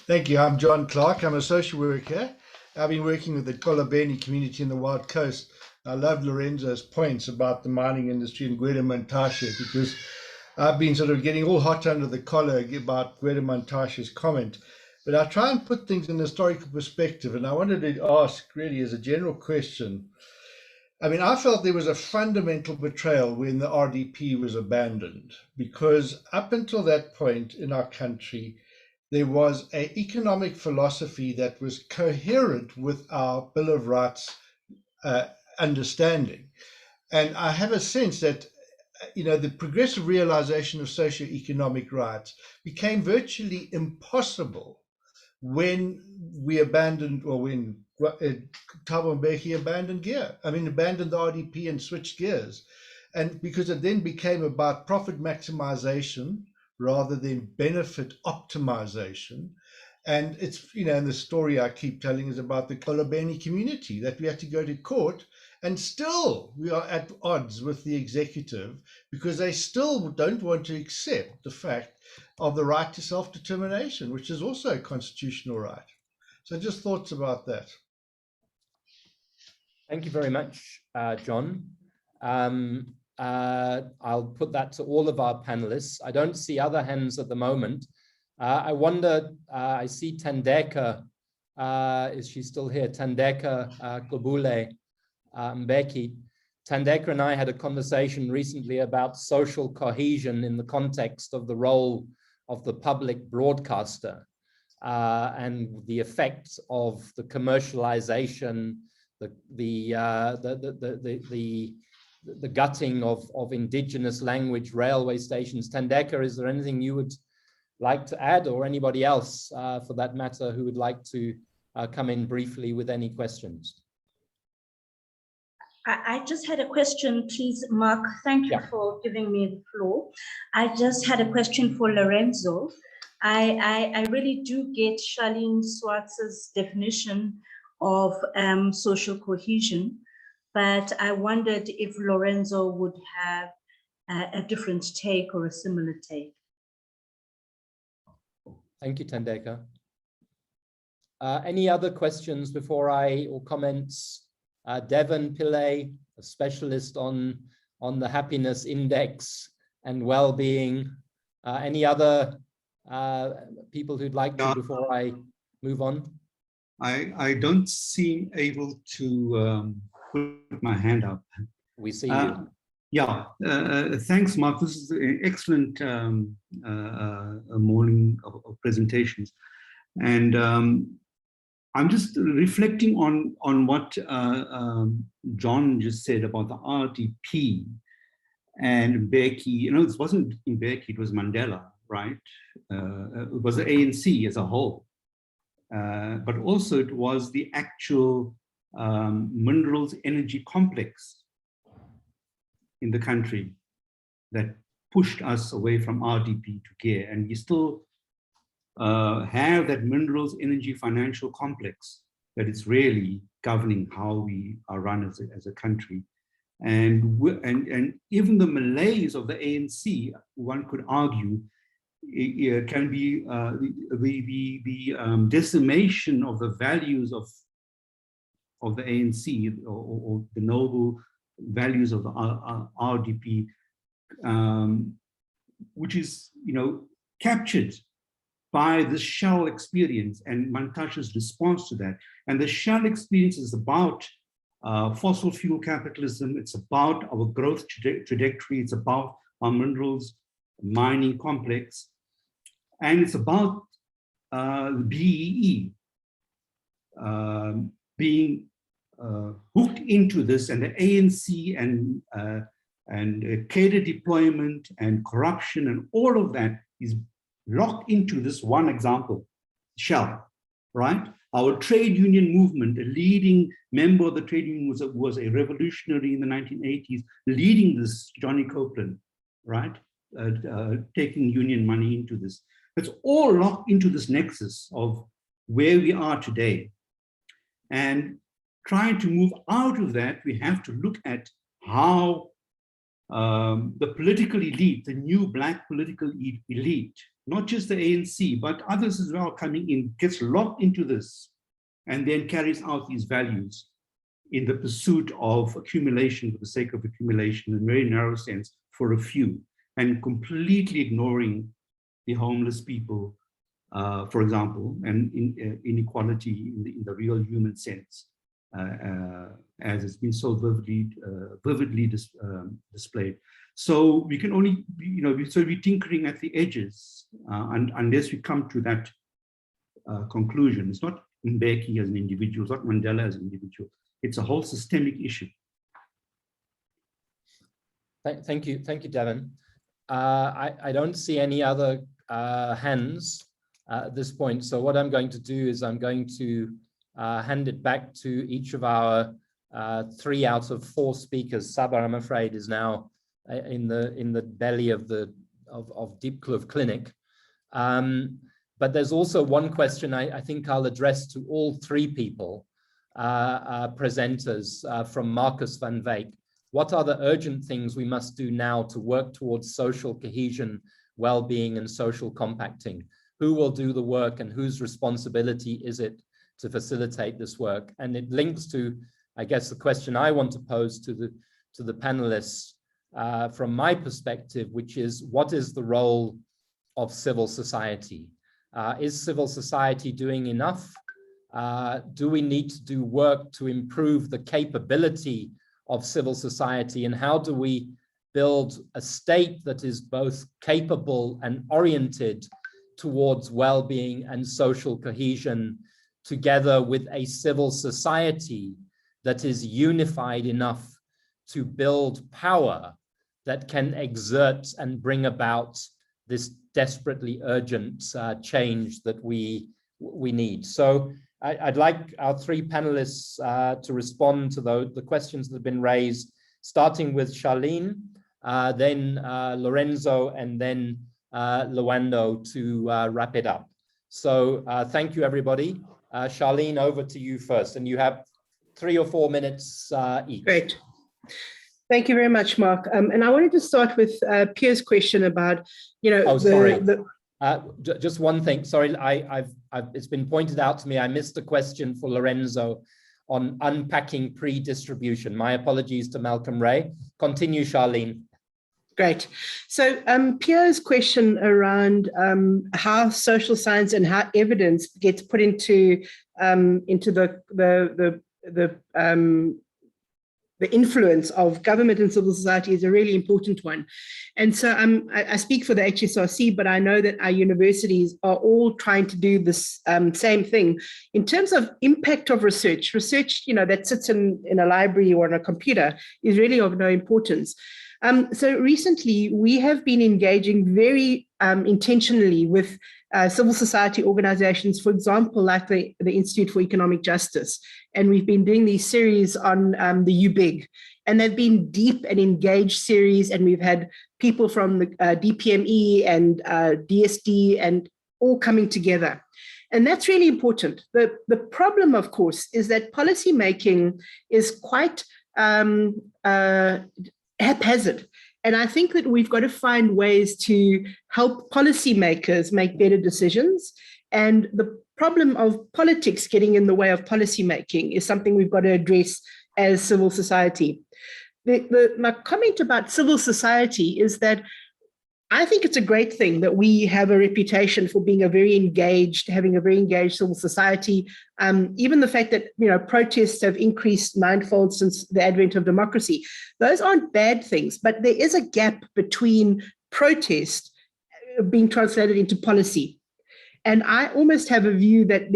Thank you. I'm John Clark. I'm a social worker. I've been working with the Kolobeni community in the Wild Coast. I love Lorenzo's points about the mining industry in Gwede-Mantashe, because I've been sort of getting all hot under the collar about Gwede-Mantashe's comment. But I try and put things in a historical perspective, and I wanted to ask really as a general question. I mean, I felt there was a fundamental betrayal when the RDP was abandoned, because up until that point in our country, there was an economic philosophy that was coherent with our Bill of Rights understanding. And I have a sense that, you know, the progressive realization of socio-economic rights became virtually impossible when we abandoned, or when Thabo Mbeki abandoned abandoned the RDP and switched gears. And because it then became about profit maximization rather than benefit optimization. And it's, you know, and the story I keep telling is about the Kolobeni community, that we had to go to court, and still we are at odds with the executive because they still don't want to accept the fact of the right to self-determination, which is also a constitutional right. So just thoughts about that. Thank you very much, John. I'll put that to all of our panelists. I don't see other hands at the moment. I wonder, I see Tandeka, is she still here? Tandeka Globule Mbeki. Tandeka and I had a conversation recently about social cohesion in the context of the role of the public broadcaster and the effects of the commercialization, the gutting of indigenous language railway stations. Tandeka, is there anything you would like to add, or anybody else for that matter who would like to come in briefly with any questions? I just had a question, please, Mark. Thank you for giving me the floor. I just had a question for Lorenzo. I really do get Charlene Schwartz's definition of social cohesion, but I wondered if Lorenzo would have a different take or a similar take. Thank you, Tandeka. Any other questions before or comments? Devon Pillay, a specialist on the happiness index and well-being. Any other people who'd like to before I move on? I don't seem able to put my hand up. We see you. Yeah, thanks, Mark. This is an excellent morning of presentations. And I'm just reflecting on what John just said about the RDP and Mbeki. This wasn't Mbeki, it was Mandela, right? It was the ANC as a whole. But also it was the actual minerals energy complex in the country that pushed us away from RDP to GEAR. And we still have that minerals energy financial complex that is really governing how we are run as a country. And even the malaise of the ANC, one could argue, it can be the decimation of the values of the ANC or the noble values of the RDP, which is captured by the Shell experience and Mantashe's response to that. And the Shell experience is about fossil fuel capitalism. It's about our growth trajectory. It's about our minerals mining complex. And it's about the BEE being hooked into this, and the ANC and cadre deployment and corruption and all of that is locked into this one example, Shell, right? Our trade union movement, a leading member of the trade union was a revolutionary in the 1980s, leading this, Johnny Copeland, right? Taking union money into this. It's all locked into this nexus of where we are today. And trying to move out of that, we have to look at how the political elite, the new Black political elite, not just the ANC, but others as well coming in, gets locked into this and then carries out these values in the pursuit of accumulation for the sake of accumulation in a very narrow sense for a few, and completely ignoring the homeless people, for example, and inequality in the real human sense, as it's been so vividly displayed. So we can only, so we're tinkering at the edges, and unless we come to that conclusion. It's not Mbeki as an individual, it's not Mandela as an individual. It's a whole systemic issue. Thank you, Devin. I don't see any other hands at this point. So what I'm going to do is I'm going to hand it back to each of our 3 out of 4 speakers. Saba, I'm afraid, is now in the belly of Diepkloof Clinic. But there's also one question I think I'll address to all 3 people, presenters, from Marcus van Wyk. What are the urgent things we must do now to work towards social cohesion, well-being, and social compacting? Who will do the work, and whose responsibility is it to facilitate this work? And it links to, I guess, the question I want to pose to the panelists from my perspective, which is, what is the role of civil society? Is civil society doing enough? Do we need to do work to improve the capability of civil society? And how do we build a state that is both capable and oriented towards well-being and social cohesion, together with a civil society that is unified enough to build power that can exert and bring about this desperately urgent change that we need? So I'd like our 3 panelists to respond to the questions that have been raised, starting with Charlene, then Lorenzo, and then Lwando to wrap it up. So thank you, everybody. Charlene, over to you first, and you have 3 or 4 minutes each. Great. Thank you very much, Mark. And I wanted to start with Pierre's question about, just one thing. Sorry, it's been pointed out to me. I missed a question for Lorenzo on unpacking pre-distribution. My apologies to Malcolm Ray. Continue, Charlene. Great. So Pierre's question around how social science and how evidence gets put into the the influence of government and civil society is a really important one. And so I speak for the HSRC, but I know that our universities are all trying to do this same thing. In terms of impact of research, that sits in a library or on a computer is really of no importance. So recently, we have been engaging very intentionally with civil society organizations, for example, like the Institute for Economic Justice. And we've been doing these series on the UBIG. And they've been deep and engaged series. And we've had people from the DPME and DSD and all coming together. And that's really important. The problem, of course, is that policy making is quite haphazard. And I think that we've got to find ways to help policymakers make better decisions. And the problem of politics getting in the way of policymaking is something we've got to address as civil society. My comment about civil society is that I think it's a great thing that we have a reputation for being having a very engaged civil society. Even the fact that protests have increased ninefold since the advent of democracy, those aren't bad things. But there is a gap between protest being translated into policy, and I almost have a view that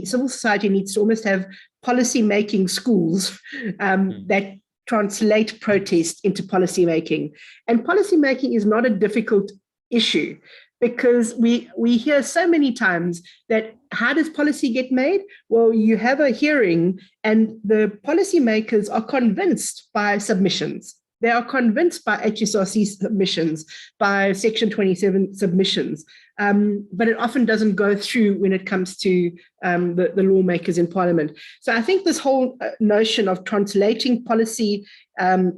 civil society needs to almost have policy making schools that translate protest into policy making. And policy making is not a difficult issue, because we hear so many times that how does policy get made? Well, you have a hearing and the policymakers are convinced by submissions. They are convinced by HSRC submissions, by Section 27 submissions, but it often doesn't go through when it comes to the lawmakers in Parliament. So I think this whole notion of translating policy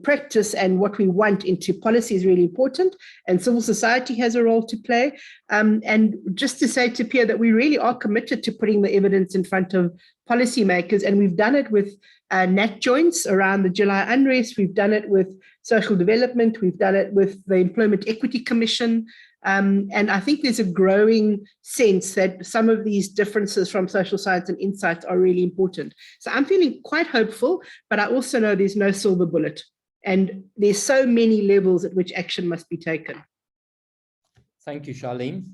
practice and what we want into policy is really important, and civil society has a role to play. And just to say to Pierre that we really are committed to putting the evidence in front of policymakers, and we've done it with NAT joints around the July unrest. We've done it with social development. We've done it with the Employment Equity Commission. And I think there's a growing sense that some of these differences from social science and insights are really important. So I'm feeling quite hopeful, but I also know there's no silver bullet. And there's so many levels at which action must be taken. Thank you, Charlene.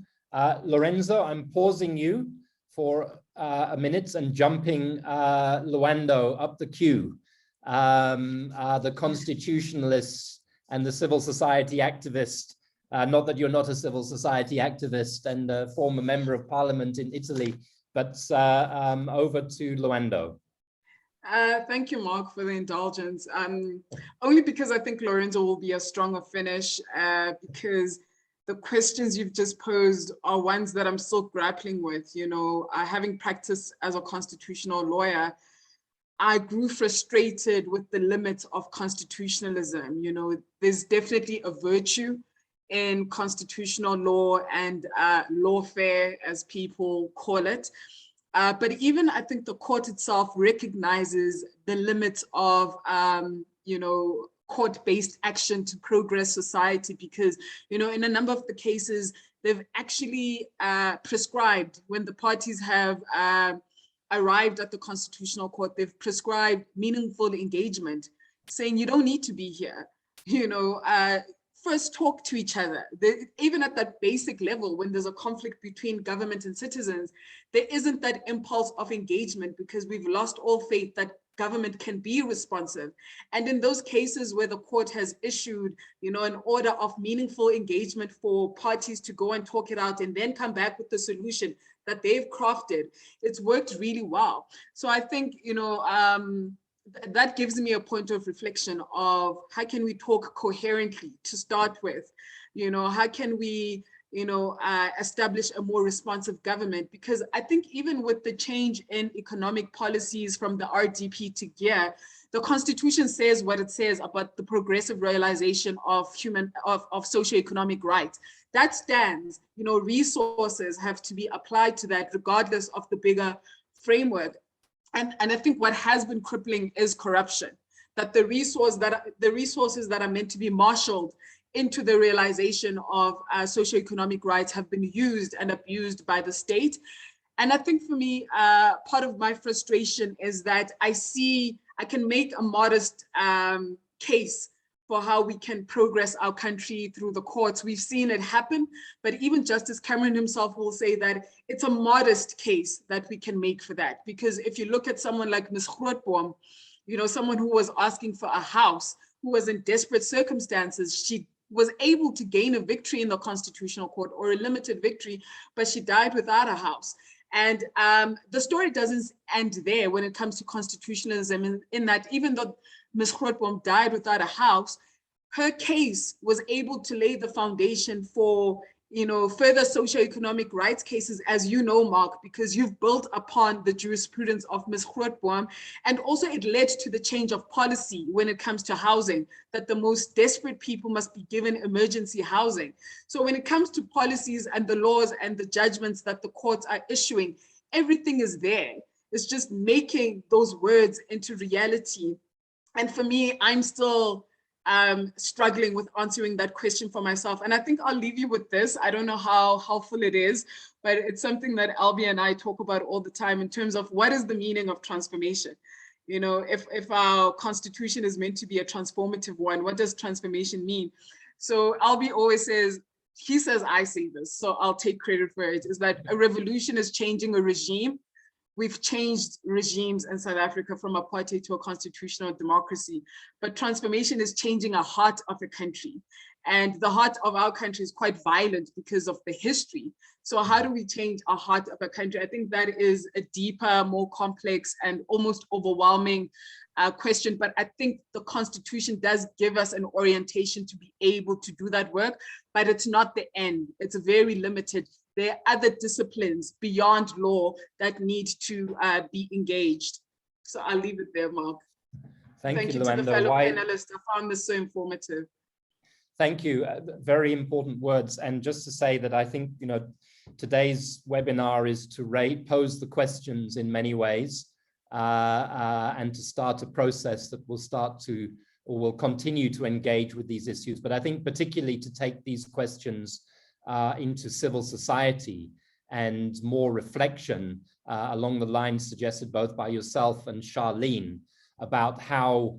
Lorenzo, I'm pausing you for a minute and jumping Luando up the queue. The constitutionalists and the civil society activist, not that you're not a civil society activist and a former member of parliament in Italy, but over to Luando. Thank you, Mark, for the indulgence. Only because I think Lorenzo will be a stronger finish, because the questions you've just posed are ones that I'm still grappling with. Having practiced as a constitutional lawyer, I grew frustrated with the limits of constitutionalism. There's definitely a virtue in constitutional law and lawfare, as people call it. But even I think the court itself recognizes the limits of, court-based action to progress society, because, in a number of the cases, they've actually prescribed, when the parties have arrived at the Constitutional Court, they've prescribed meaningful engagement, saying you don't need to be here. First talk to each other. Even at that basic level, when there's a conflict between government and citizens, there isn't that impulse of engagement, because we've lost all faith that government can be responsive. And in those cases where the court has issued, an order of meaningful engagement for parties to go and talk it out and then come back with the solution that they've crafted, it's worked really well. So I think, that gives me a point of reflection of how can we talk coherently to start with? How can we, establish a more responsive government? Because I think even with the change in economic policies from the RDP to GEAR, the Constitution says what it says about the progressive realization of socioeconomic rights. That stands. Resources have to be applied to that regardless of the bigger framework. And I think what has been crippling is corruption, that the resources that are meant to be marshaled into the realization of socioeconomic rights have been used and abused by the state. And I think for me, part of my frustration is that I I can make a modest case for how we can progress our country through the courts. We've seen it happen, but even Justice Cameron himself will say that it's a modest case that we can make for that. Because if you look at someone like Ms. Grootboom, you know, someone who was asking for a house, who was in desperate circumstances, she was able to gain a victory in the Constitutional Court, or a limited victory, but she died without a house. And the story doesn't end there when it comes to constitutionalism, in that even though Ms. Grootboom died without a house, her case was able to lay the foundation for, you know, further socioeconomic rights cases, as you know, Mark, because you've built upon the jurisprudence of Ms. Grootboom. And also it led to the change of policy when it comes to housing, that the most desperate people must be given emergency housing. So when it comes to policies and the laws and the judgments that the courts are issuing, everything is there. It's just making those words into reality. And for me, I'm still struggling with answering that question for myself. And I think I'll leave you with this. I don't know how helpful it is, but it's something that Albie and I talk about all the time in terms of what is the meaning of transformation. You know, if our constitution is meant to be a transformative one, what does transformation mean? So Albie always says, he says, I say this, so I'll take credit for it, is that a revolution is changing a regime. We've changed regimes in South Africa from apartheid to a constitutional democracy, but transformation is changing a heart of a country. And the heart of our country is quite violent because of the history. So how do we change a heart of a country? I think that is a deeper, more complex and almost overwhelming question, but I think the Constitution does give us an orientation to be able to do that work, but it's not the end. It's very limited. There are other disciplines beyond law that need to be engaged. So I'll leave it there, Mark. Thank you to the fellow panelists. I found this so informative. Thank you. Very important words. And just to say that I think, you know, today's webinar is to pose the questions in many ways and to start a process that will start to, or will continue to engage with these issues. But I think particularly to take these questions into civil society and more reflection along the lines suggested both by yourself and Charlene about how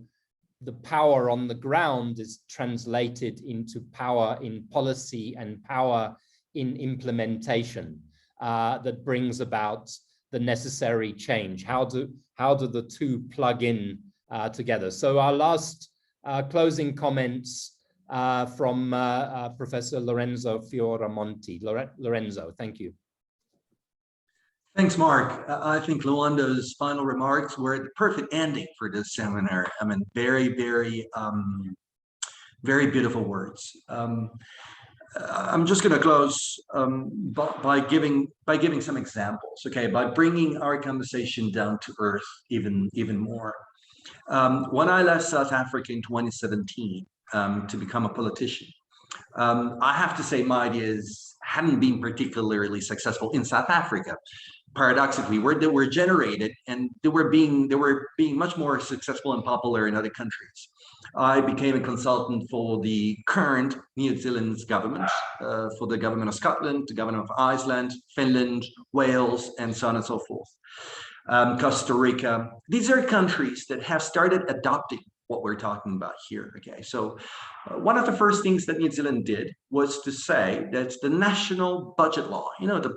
the power on the ground is translated into power in policy and power in implementation that brings about the necessary change. How do the two plug in together? So our last closing comments from Professor Lorenzo Fioramonti. Lorenzo, thank you. Thanks, Mark. I think Luando's final remarks were the perfect ending for this seminar. I mean, very, very, very beautiful words. I'm just going to close by giving some examples, okay? By bringing our conversation down to earth even more. When I left South Africa in 2017 to become a politician, I have to say my ideas hadn't been particularly successful in South Africa. Paradoxically, they were generated and they were being much more successful and popular in other countries. I became a consultant for the current New Zealand's government, for the government of Scotland, the government of Iceland, Finland, Wales, and so on and so forth. Costa Rica. These are countries that have started adopting what we're talking about here. Okay, so one of the first things that New Zealand did was to say that the national budget law, you know, the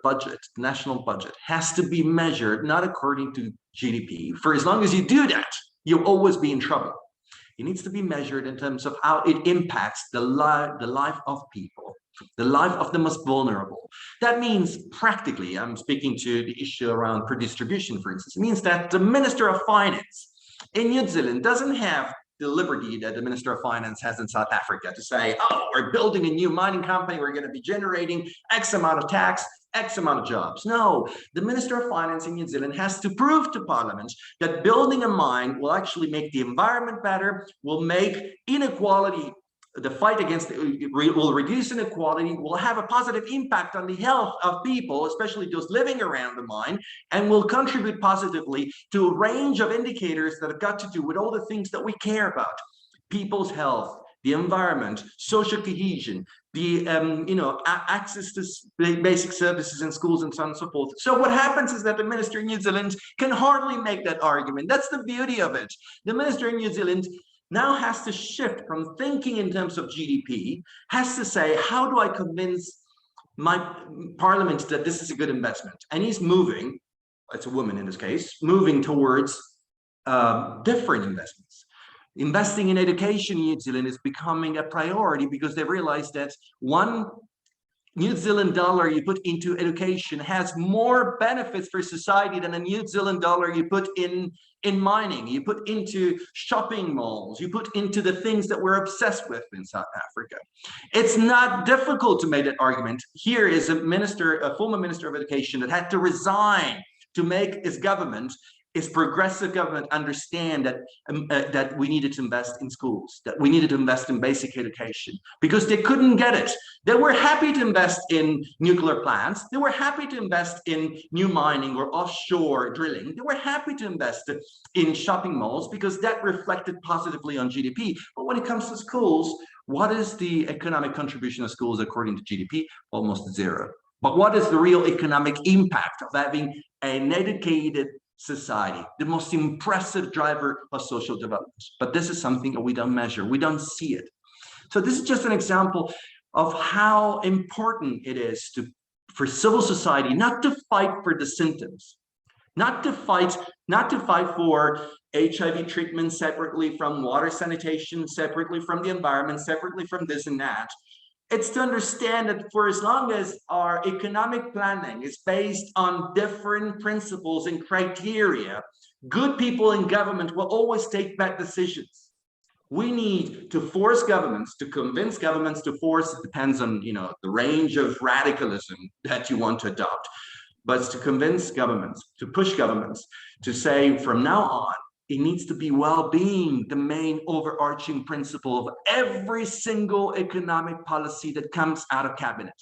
national budget has to be measured not according to GDP. For as long as you do that, you'll always be in trouble. It needs to be measured in terms of how it impacts the life of people, the life of the most vulnerable. That means practically, I'm speaking to the issue around redistribution, for instance, it means that the Minister of Finance in New Zealand doesn't have the liberty that the Minister of Finance has in South Africa to say, oh, we're building a new mining company, we're going to be generating X amount of tax, X amount of jobs. No, the Minister of Finance in New Zealand has to prove to Parliament that building a mine will actually make the environment better, will make inequality, the fight against will reduce inequality, will have a positive impact on the health of people, especially those living around the mine, and will contribute positively to a range of indicators that have got to do with all the things that we care about. People's health, the environment, social cohesion, the access to basic services in schools and so on and so forth. So what happens is that the minister in New Zealand can hardly make that argument. That's the beauty of it. The minister in New Zealand now has to shift from thinking in terms of GDP, has to say, how do I convince my parliament that this is a good investment? And he's moving, it's a woman in this case, moving towards different investments. Investing in education in New Zealand is becoming a priority because they realize that $1 New Zealand dollar you put into education has more benefits for society than a New Zealand dollar you put in mining, you put into shopping malls, you put into the things that we're obsessed with in South Africa. It's not difficult to make that argument. Here is a former minister of education that had to resign to make his government, his progressive government, understand that that we needed to invest in schools, that we needed to invest in basic education, because they couldn't get it. They were happy to invest in nuclear plants. They were happy to invest in new mining or offshore drilling. They were happy to invest in shopping malls because that reflected positively on GDP. But when it comes to schools, what is the economic contribution of schools according to GDP? Almost zero. But what is the real economic impact of having an educated society, the most impressive driver of social development? But this is something that we don't measure, we don't see it. So this is just an example of how important it is for civil society not to fight for the symptoms, not to fight for HIV treatment separately from water sanitation, separately from the environment, separately from this and that. It's to understand that for as long as our economic planning is based on different principles and criteria, good people in government will always take bad decisions. We need to force governments, to convince governments to force, it depends on the range of radicalism that you want to adopt, but it's to convince governments, to push governments to say from now on, it needs to be well-being, the main overarching principle of every single economic policy that comes out of cabinet.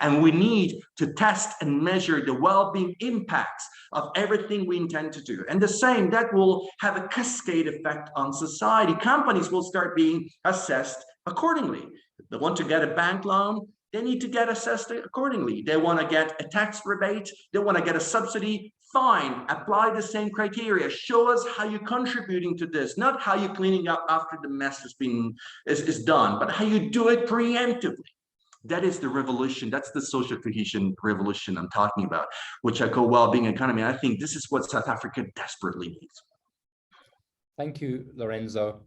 And we need to test and measure the well-being impacts of everything we intend to do. And the same, that will have a cascade effect on society. Companies will start being assessed accordingly. If they want to get a bank loan, they need to get assessed accordingly. They want to get a tax rebate, they want to get a subsidy. Fine, apply the same criteria. Show us how you're contributing to this, not how you're cleaning up after the mess is done, but how you do it preemptively. That is the revolution. That's the social cohesion revolution I'm talking about, which I call well-being economy. I think this is what South Africa desperately needs. Thank you, Lorenzo.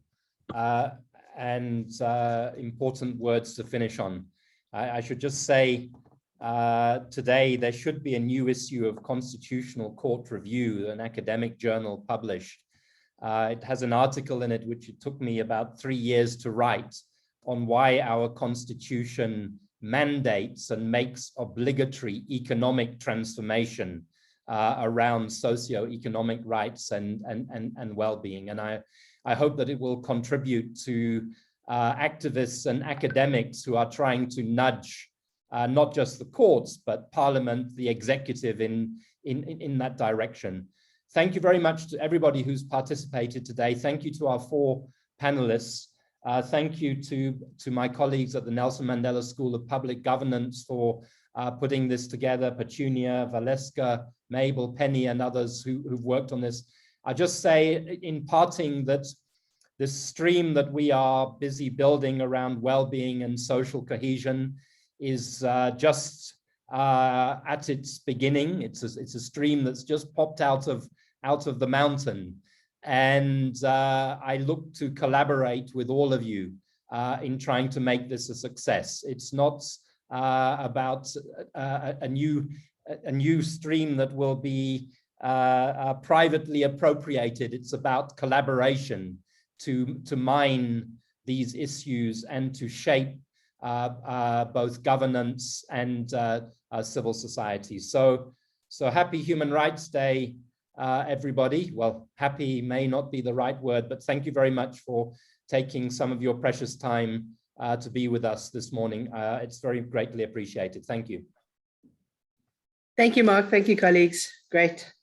And important words to finish on. I should just say, today there should be a new issue of Constitutional Court Review, an academic journal published. It has an article in it which it took me about 3 years to write, on why our constitution mandates and makes obligatory economic transformation around socio-economic rights and well-being. And I hope that it will contribute to activists and academics who are trying to nudge not just the courts, but Parliament, the executive in that direction. Thank you very much to everybody who's participated today. Thank you to our 4 panelists. Thank you to my colleagues at the Nelson Mandela School of Public Governance for putting this together, Petunia, Valeska, Mabel, Penny, and others who've worked on this. I just say in parting that this stream that we are busy building around well-being and social cohesion is just at its beginning. It's a stream that's just popped out of the mountain. And I look to collaborate with all of you in trying to make this a success. It's not about a new stream that will be privately appropriated. It's about collaboration to mine these issues and to shape both governance and civil society. So happy Human Rights Day, everybody. Well, happy may not be the right word, but thank you very much for taking some of your precious time to be with us this morning. It's very greatly appreciated. Thank you. Thank you, Mark. Thank you, colleagues. Great.